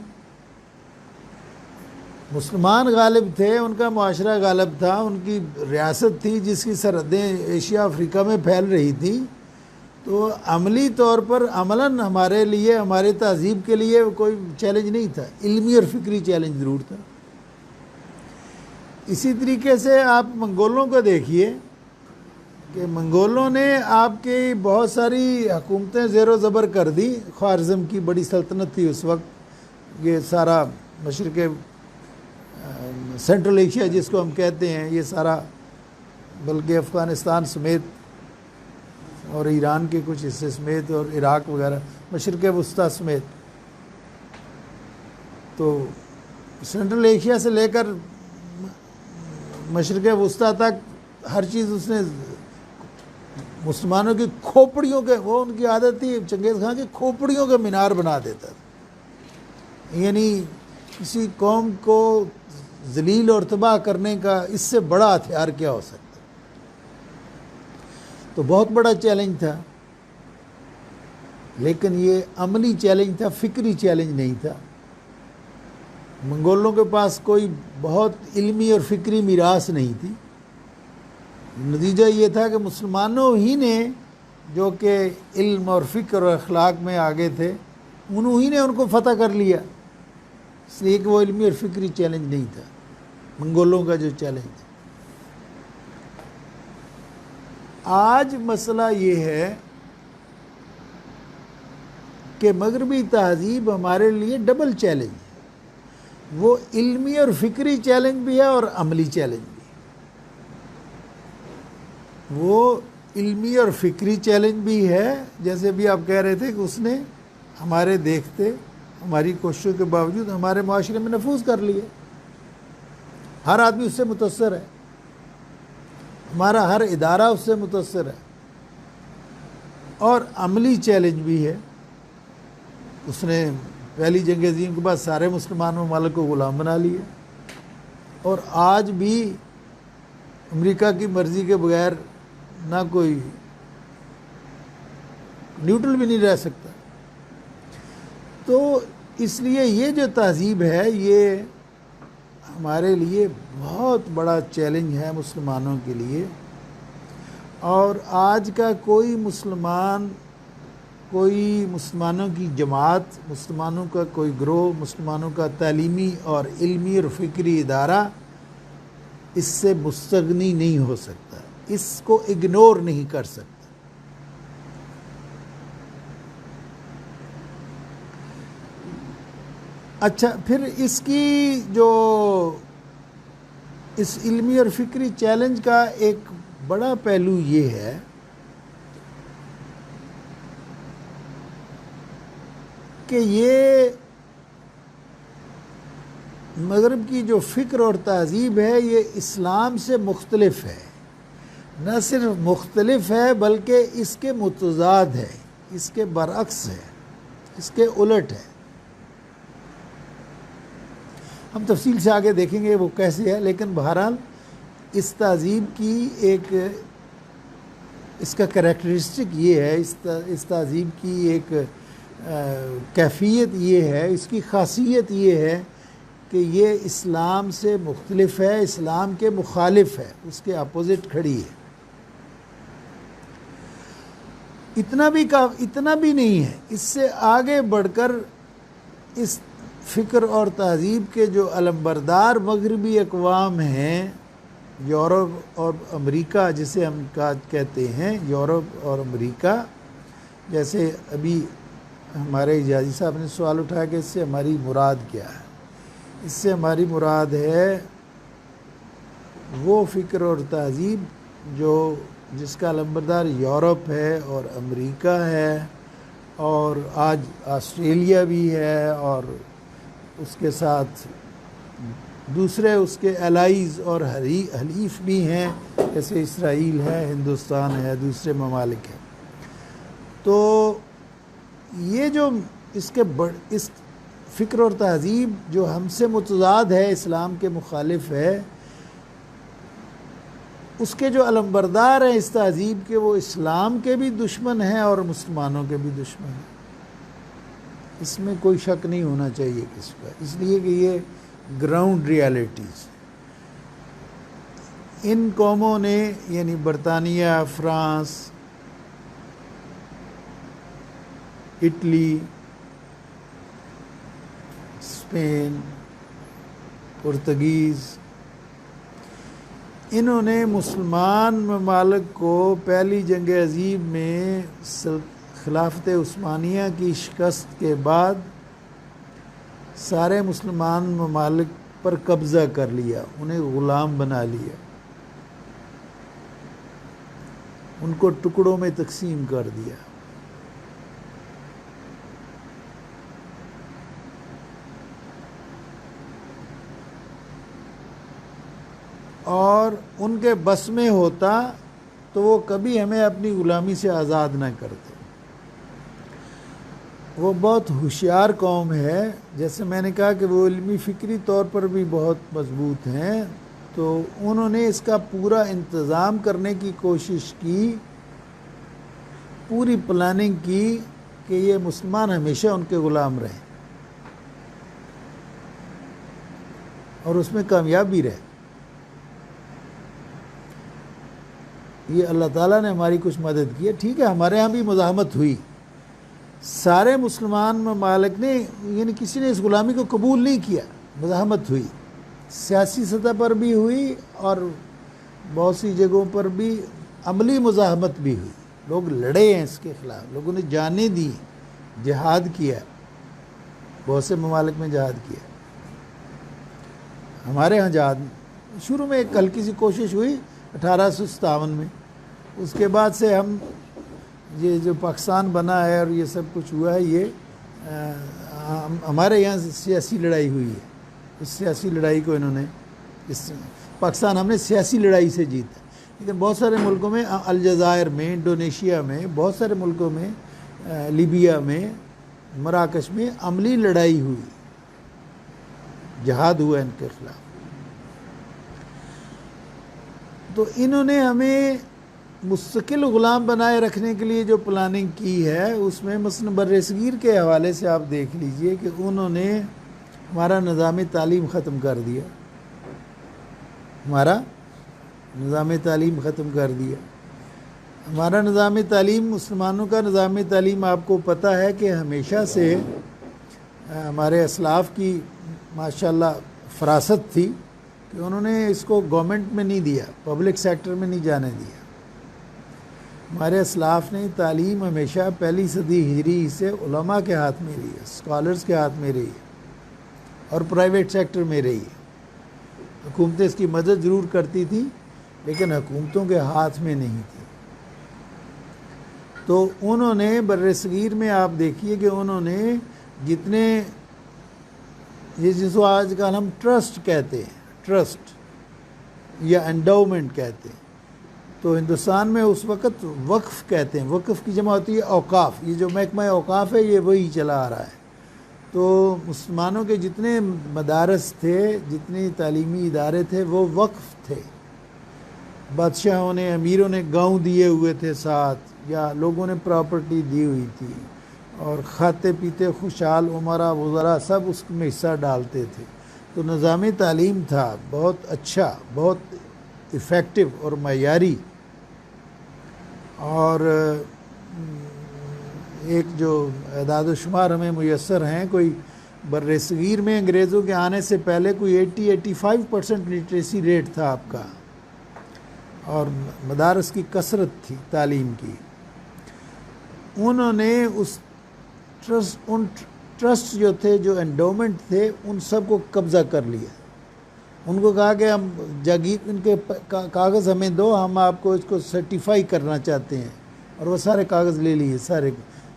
مسلمان غالب تھے، ان کا معاشرہ غالب تھا، ان کی ریاست تھی جس کی سرحدیں ایشیا افریقہ میں پھیل رہی تھی. تو عملی طور پر عملاً ہمارے لیے، ہمارے تہذیب کے لیے کوئی چیلنج نہیں تھا. علمی اور فکری چیلنج ضرور تھا. اسی طریقے سے آپ منگولوں کو دیکھیے کہ منگولوں نے آپ کی بہت ساری حکومتیں زیر و زبر کر دی. خوارزم کی بڑی سلطنت تھی اس وقت. یہ سارا مشرق سینٹرل ایشیا جس کو ہم کہتے ہیں، یہ سارا، بلکہ افغانستان سمیت اور ایران کے کچھ حصے سمیت اور عراق وغیرہ، مشرق وسطیٰ سمیت. تو سینٹرل ایشیا سے لے کر مشرق وسطیٰ تک ہر چیز اس نے مسلمانوں کی کھوپڑیوں کے، وہ ان کی عادت تھی چنگیز خان کی کھوپڑیوں کا مینار بنا دیتا تھا. یعنی کسی قوم کو ذلیل اور تباہ کرنے کا اس سے بڑا ہتھیار کیا ہو سکتا؟ تو بہت بڑا چیلنج تھا، لیکن یہ عملی چیلنج تھا، فکری چیلنج نہیں تھا۔ منگولوں کے پاس کوئی بہت علمی اور فکری میراث نہیں تھی۔ نتیجہ یہ تھا کہ مسلمانوں ہی نے، جو کہ علم اور فکر اور اخلاق میں آگے تھے، انہوں ہی نے ان کو فتح کر لیا، اس لیے کہ وہ علمی اور فکری چیلنج نہیں تھا منگولوں کا جو چیلنج تھا۔ آج مسئلہ یہ ہے کہ مغربی تہذیب ہمارے لیے ڈبل چیلنج ہے، وہ علمی اور فکری چیلنج بھی ہے اور عملی چیلنج بھی ہے۔ وہ علمی اور فکری چیلنج بھی ہے، جیسے بھی آپ کہہ رہے تھے کہ اس نے ہمارے دیکھتے، ہماری کوششوں کے باوجود ہمارے معاشرے میں نفوذ کر لیے، ہر آدمی اس سے متاثر ہے، ہمارا ہر ادارہ اس سے متاثر ہے۔ اور عملی چیلنج بھی ہے، اس نے پہلی جنگ عظیم کے بعد سارے مسلمان ممالک کو غلام بنا لیا، اور آج بھی امریکہ کی مرضی کے بغیر نہ کوئی نیوٹرل بھی نہیں رہ سکتا۔ تو اس لیے یہ جو تہذیب ہے یہ ہمارے لیے بہت بڑا چیلنج ہے مسلمانوں کے لیے، اور آج کا کوئی مسلمان، کوئی مسلمانوں کی جماعت، مسلمانوں کا کوئی گروہ، مسلمانوں کا تعلیمی اور علمی اور فکری ادارہ اس سے مستغنی نہیں ہو سکتا، اس کو اگنور نہیں کر سکتا۔ اچھا، پھر اس کی جو اس علمی اور فکری چیلنج کا ایک بڑا پہلو یہ ہے کہ یہ مغرب کی جو فکر اور تہذیب ہے یہ اسلام سے مختلف ہے، نہ صرف مختلف ہے بلکہ اس کے متضاد ہے، اس کے برعکس ہے، اس کے الٹ ہے۔ ہم تفصیل سے آگے دیکھیں گے وہ کیسے ہے، لیکن بہرحال اس تہذیب کی ایک، اس کا کریکٹرسٹک یہ ہے، اس تہذیب کی ایک کیفیت یہ ہے، اس کی خاصیت یہ ہے کہ یہ اسلام سے مختلف ہے، اسلام کے مخالف ہے، اس کے اپوزٹ کھڑی ہے۔ اتنا بھی نہیں ہے، اس سے آگے بڑھ کر اس فکر اور تہذیب کے جو علمبردار مغربی اقوام ہیں، یورپ اور امریکہ جسے ہم کہتے ہیں، یورپ اور امریکہ، جیسے ابھی ہمارے اجازی صاحب نے سوال اٹھایا کہ اس سے ہماری مراد کیا ہے۔ اس سے ہماری مراد ہے وہ فکر اور تہذیب جس کا علمبردار یورپ ہے اور امریکہ ہے، اور آج آسٹریلیا بھی ہے، اور اس کے ساتھ دوسرے اس کے الائیز اور حلیف بھی ہیں، جیسے اسرائیل ہے، ہندوستان ہے، دوسرے ممالک ہیں۔ تو یہ جو اس فکر اور تہذیب جو ہم سے متضاد ہے، اسلام کے مخالف ہے، اس کے جو علمبردار ہیں اس تہذیب کے، وہ اسلام کے بھی دشمن ہیں اور مسلمانوں کے بھی دشمن ہیں۔ اس میں کوئی شک نہیں ہونا چاہیے کسی کا، اس لیے کہ یہ گراؤنڈ ریالٹیز۔ ان قوموں نے، یعنی برطانیہ، فرانس، اٹلی، اسپین، پرتگیز، انہوں نے مسلمان ممالک کو پہلی جنگ عظیم میں خلافت عثمانیہ کی شکست کے بعد سارے مسلمان ممالک پر قبضہ کر لیا، انہیں غلام بنا لیا، ان کو ٹکڑوں میں تقسیم کر دیا۔ اور ان کے بس میں ہوتا تو وہ کبھی ہمیں اپنی غلامی سے آزاد نہ کرتے۔ وہ بہت ہوشیار قوم ہے. جیسے میں نے کہا کہ وہ علمی فکری طور پر بھی بہت مضبوط ہیں، تو انہوں نے اس کا پورا انتظام کرنے کی کوشش کی، پوری پلاننگ کی کہ یہ مسلمان ہمیشہ ان کے غلام رہیں اور اس میں کامیاب بھی رہے. یہ اللہ تعالیٰ نے ہماری کچھ مدد کی ہے. ٹھیک ہے، ہمارے ہاں بھی مزاحمت ہوئی، سارے مسلمان ممالک نے، یعنی کسی نے اس غلامی کو قبول نہیں کیا، مزاحمت ہوئی، سیاسی سطح پر بھی ہوئی اور بہت سی جگہوں پر بھی عملی مزاحمت بھی ہوئی. لوگ لڑے ہیں اس کے خلاف، لوگوں نے جانیں دی، جہاد کیا، بہت سے ممالک میں جہاد کیا. ہمارے ہاں جہاد شروع میں ایک ہلکی سی کوشش ہوئی 1857 میں، اس کے بعد سے ہم یہ جو پاکستان بنا ہے اور یہ سب کچھ ہوا ہے، یہ ہمارے یہاں سیاسی لڑائی ہوئی ہے. اس سیاسی لڑائی کو انہوں نے، پاکستان ہم نے سیاسی لڑائی سے جیتا. لیکن بہت سارے ملکوں میں، الجزائر میں، انڈونیشیا میں، بہت سارے ملکوں میں، لیبیا میں، مراکش میں عملی لڑائی ہوئی، جہاد ہوا ان کے خلاف. تو انہوں نے ہمیں مستقل غلام بنائے رکھنے کے لیے جو پلاننگ کی ہے، اس میں مثلا بر صغیر کے حوالے سے آپ دیکھ لیجئے کہ انہوں نے ہمارا نظام تعلیم ختم کر دیا، ہمارا نظام تعلیم ختم کر دیا. ہمارا نظام تعلیم، مسلمانوں کا نظام تعلیم آپ کو پتہ ہے کہ ہمیشہ سے ہمارے اسلاف کی ماشاءاللہ فراست تھی کہ انہوں نے اس کو گورنمنٹ میں نہیں دیا، پبلک سیکٹر میں نہیں جانے دیا. ہمارے اسلاف نے تعلیم ہمیشہ پہلی صدی ہجری سے علماء کے ہاتھ میں رہی ہے، اسکالرز کے ہاتھ میں رہی ہے اور پرائیویٹ سیکٹر میں رہی ہے. حکومتیں اس کی مدد ضرور کرتی تھیں لیکن حکومتوں کے ہاتھ میں نہیں تھی. تو انہوں نے بر صغیر میں آپ دیکھیے کہ انہوں نے جتنے، یہ جس کو آج کل ہم ٹرسٹ کہتے ہیں، ٹرسٹ یا انڈاؤمنٹ کہتے ہیں، تو ہندوستان میں اس وقت وقف کہتے ہیں. وقف کی جمع ہوتی ہے اوقاف. یہ جو محکمہ اوقاف ہے یہ وہی چلا آ رہا ہے. تو مسلمانوں کے جتنے مدارس تھے، جتنے تعلیمی ادارے تھے، وہ وقف تھے. بادشاہوں نے، امیروں نے گاؤں دیے ہوئے تھے ساتھ، یا لوگوں نے پراپرٹی دی ہوئی تھی، اور کھاتے پیتے خوشحال عمرا وزراء سب اس میں حصہ ڈالتے تھے. تو نظام تعلیم تھا بہت اچھا، بہت افیکٹو اور معیاری. اور ایک جو اعداد و شمار ہمیں میسر ہیں، کوئی بر صغیر میں انگریزوں کے آنے سے پہلے کوئی 80-85% لٹریسی ریٹ تھا آپ کا، اور مدارس کی کثرت تھی تعلیم کی. انہوں نے اس ان ٹرسٹ جو تھے، جو انڈومنٹ تھے، ان سب کو قبضہ کر لیا. ان کو کہا کہ ہم جاگیر، ان کے کاغذ ہمیں دو، ہم آپ کو اس کو سرٹیفائی کرنا چاہتے ہیں. اور وہ سارے کاغذ لے لیے،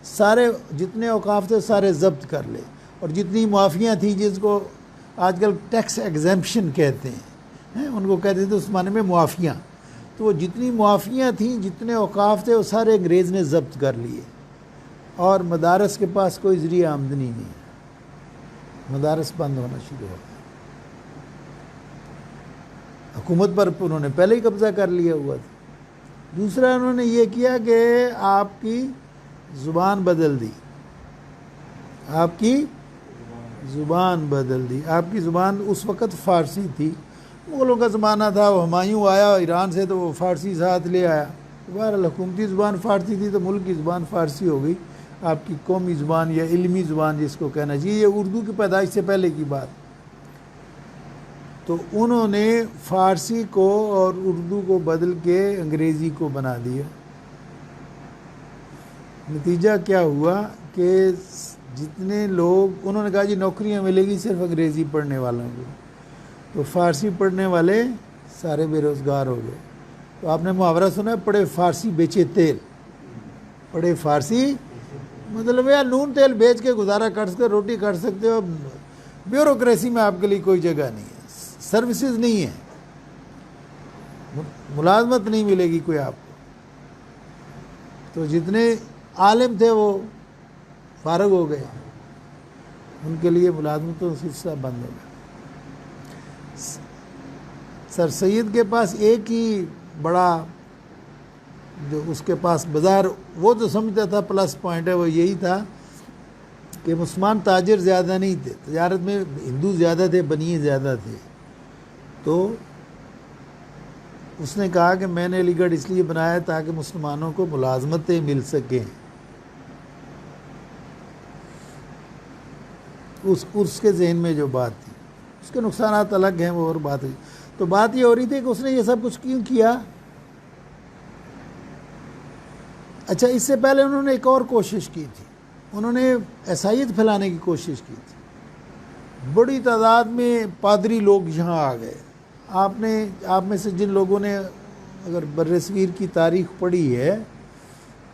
سارے جتنے اوقاف تھے سارے ضبط کر لے. اور جتنی معافیاں تھیں، جس کو آج کل ٹیکس ایگزیمپشن کہتے ہیں، ان کو کہتے تھے اس معنی میں معافیاں. تو وہ جتنی معافیاں تھیں، جتنے اوقاف تھے، وہ سارے انگریز نے ضبط کر لیے. اور مدارس کے پاس کوئی ذریعہ آمدنی نہیں ہے، مدارس بند ہونا شروع ہو گئے. حکومت پر انہوں نے پہلے ہی قبضہ کر لیا ہوا تھا. دوسرا انہوں نے یہ کیا کہ آپ کی زبان بدل دی، آپ کی زبان بدل دی. آپ کی زبان اس وقت فارسی تھی، مغلوں کا زمانہ تھا، وہ ہمایوں آیا ایران سے تو وہ فارسی ساتھ لے آیا. بہرحال حکومتی زبان فارسی تھی تو ملک کی زبان فارسی ہو گئی. آپ کی قومی زبان یا علمی زبان جس کو کہنا چاہیے، یہ اردو کی پیدائش سے پہلے کی بات. تو انہوں نے فارسی کو اور اردو کو بدل کے انگریزی کو بنا دیا. نتیجہ کیا ہوا کہ جتنے لوگ، انہوں نے کہا جی نوکریاں ملے گی صرف انگریزی پڑھنے والوں کو، تو فارسی پڑھنے والے سارے بے روزگار ہو گئے. تو آپ نے محاورہ سنا ہے، پڑھے فارسی بیچے تیل. پڑھے فارسی مطلب یار نون تیل بیچ کے گزارا کر سکتے، روٹی کر سکتے ہو. بیوروکریسی میں آپ کے لیے کوئی جگہ نہیں ہے، سروسز نہیں ہے، ملازمت نہیں ملے گی کوئی آپ کو. تو جتنے عالم تھے وہ فارغ ہو گئے، ان کے لیے ملازمتوں کا سلسلہ بند ہو گیا۔ سر سید کے پاس ایک ہی بڑا جو اس کے پاس بازار وہ جو سمجھتا تھا پلس پوائنٹ ہے وہ یہی تھا کہ مسلمان تاجر زیادہ نہیں تھے، تجارت میں ہندو زیادہ تھے، بنی زیادہ تھے، تو اس نے کہا کہ میں نے علی گڑھ اس لیے بنایا تاکہ مسلمانوں کو ملازمتیں مل سکیں۔ اس کے ذہن میں جو بات تھی، اس کے نقصانات الگ ہیں، وہ اور بات ہے۔ تو بات یہ ہو رہی تھی کہ اس نے یہ سب کچھ کیوں کیا؟ اچھا، اس سے پہلے انہوں نے ایک اور کوشش کی تھی، انہوں نے عیسائیت پھیلانے کی کوشش کی تھی۔ بڑی تعداد میں پادری لوگ یہاں آ گئے۔ آپ میں سے جن لوگوں نے اگر برصغیر کی تاریخ پڑھی ہے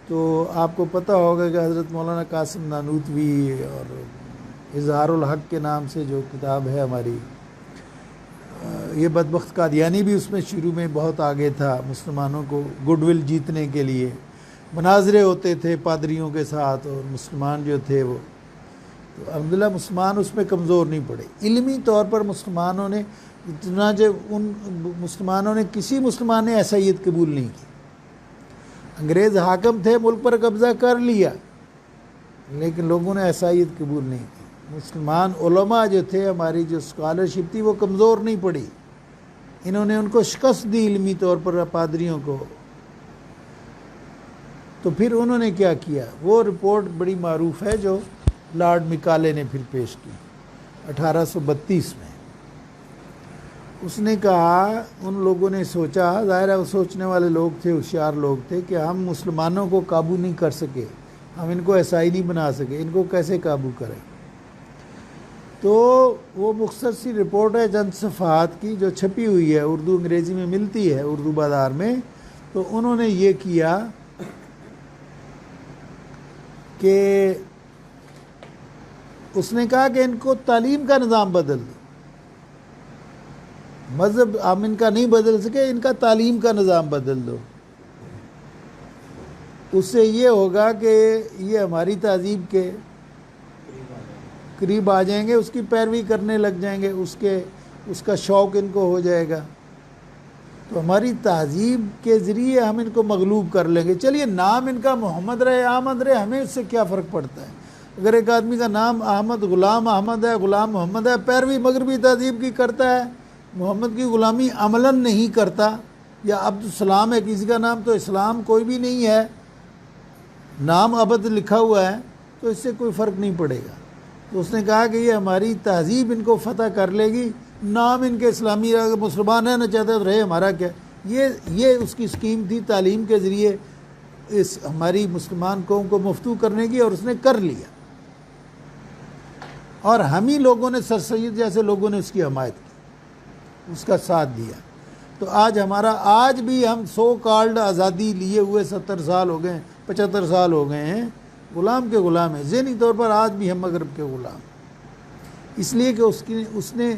تو آپ کو پتہ ہوگا کہ حضرت مولانا قاسم نانوتوی اور اظہار الحق کے نام سے جو کتاب ہے ہماری، یہ بدبخت قادیانی بھی اس میں شروع میں بہت آگے تھا، مسلمانوں کو گڈ ول جیتنے کے لیے مناظرے ہوتے تھے پادریوں کے ساتھ، اور مسلمان جو تھے وہ تو الحمدللہ مسلمان اس میں کمزور نہیں پڑے۔ علمی طور پر مسلمانوں نے چنانچہ کسی مسلمان نے عیسائیت قبول نہیں کی۔ انگریز حاکم تھے، ملک پر قبضہ کر لیا، لیکن لوگوں نے عیسائیت قبول نہیں کی۔ مسلمان علماء جو تھے، ہماری جو اسکالرشپ تھی وہ کمزور نہیں پڑی، انہوں نے ان کو شکست دی علمی طور پر پادریوں کو۔ تو پھر انہوں نے کیا کیا؟ وہ رپورٹ بڑی معروف ہے جو لارڈ مکالے نے پھر پیش کی 1832 میں۔ اس نے کہا، ان لوگوں نے سوچا، ظاہر ہے وہ سوچنے والے لوگ تھے، ہوشیار لوگ تھے، کہ ہم مسلمانوں کو قابو نہیں کر سکے، ہم ان کو عیسائی نہیں بنا سکے، ان کو کیسے قابو کریں؟ تو وہ مختصر سی رپورٹ ہے چند صفحات کی جو چھپی ہوئی ہے، اردو انگریزی میں ملتی ہے اردو بازار میں۔ تو انہوں نے یہ کیا کہ اس نے کہا کہ ان کو تعلیم کا نظام بدل دو، مذہب ہم ان کا نہیں بدل سکے، ان کا تعلیم کا نظام بدل دو، اس سے یہ ہوگا کہ یہ ہماری تہذیب کے قریب آ جائیں گے، اس کی پیروی کرنے لگ جائیں گے، اس کا شوق ان کو ہو جائے گا، تو ہماری تہذیب کے ذریعے ہم ان کو مغلوب کر لیں گے۔ چلیے نام ان کا محمد رہے، احمد رہے، ہمیں اس سے کیا فرق پڑتا ہے؟ اگر ایک آدمی کا نام احمد، غلام احمد ہے، غلام محمد ہے، پیروی مغربی تہذیب کی کرتا ہے، محمد کی غلامی عملاً نہیں کرتا، یا عبد السلام ہے کسی کا نام، تو اسلام کوئی بھی نہیں ہے، نام عبد لکھا ہوا ہے، تو اس سے کوئی فرق نہیں پڑے گا۔ تو اس نے کہا کہ یہ ہماری تہذیب ان کو فتح کر لے گی، نام ان کے اسلامی رہے، مسلمان رہنا چاہتے تو رہے، ہمارا کیا۔ یہ اس کی اسکیم تھی تعلیم کے ذریعے اس ہماری مسلمان قوم کو مفتو کرنے کی، اور اس نے کر لیا، اور ہم ہی لوگوں نے، سر سید جیسے لوگوں نے اس کی حمایت کی، اس کا ساتھ دیا۔ تو آج بھی ہم سو کالڈ آزادی لیے ہوئے 70 سال ہو گئے، 75 سال ہو گئے ہیں، غلام کے غلام ہیں، ذہنی طور پر آج بھی ہم مغرب کے غلام، اس لیے کہ اس نے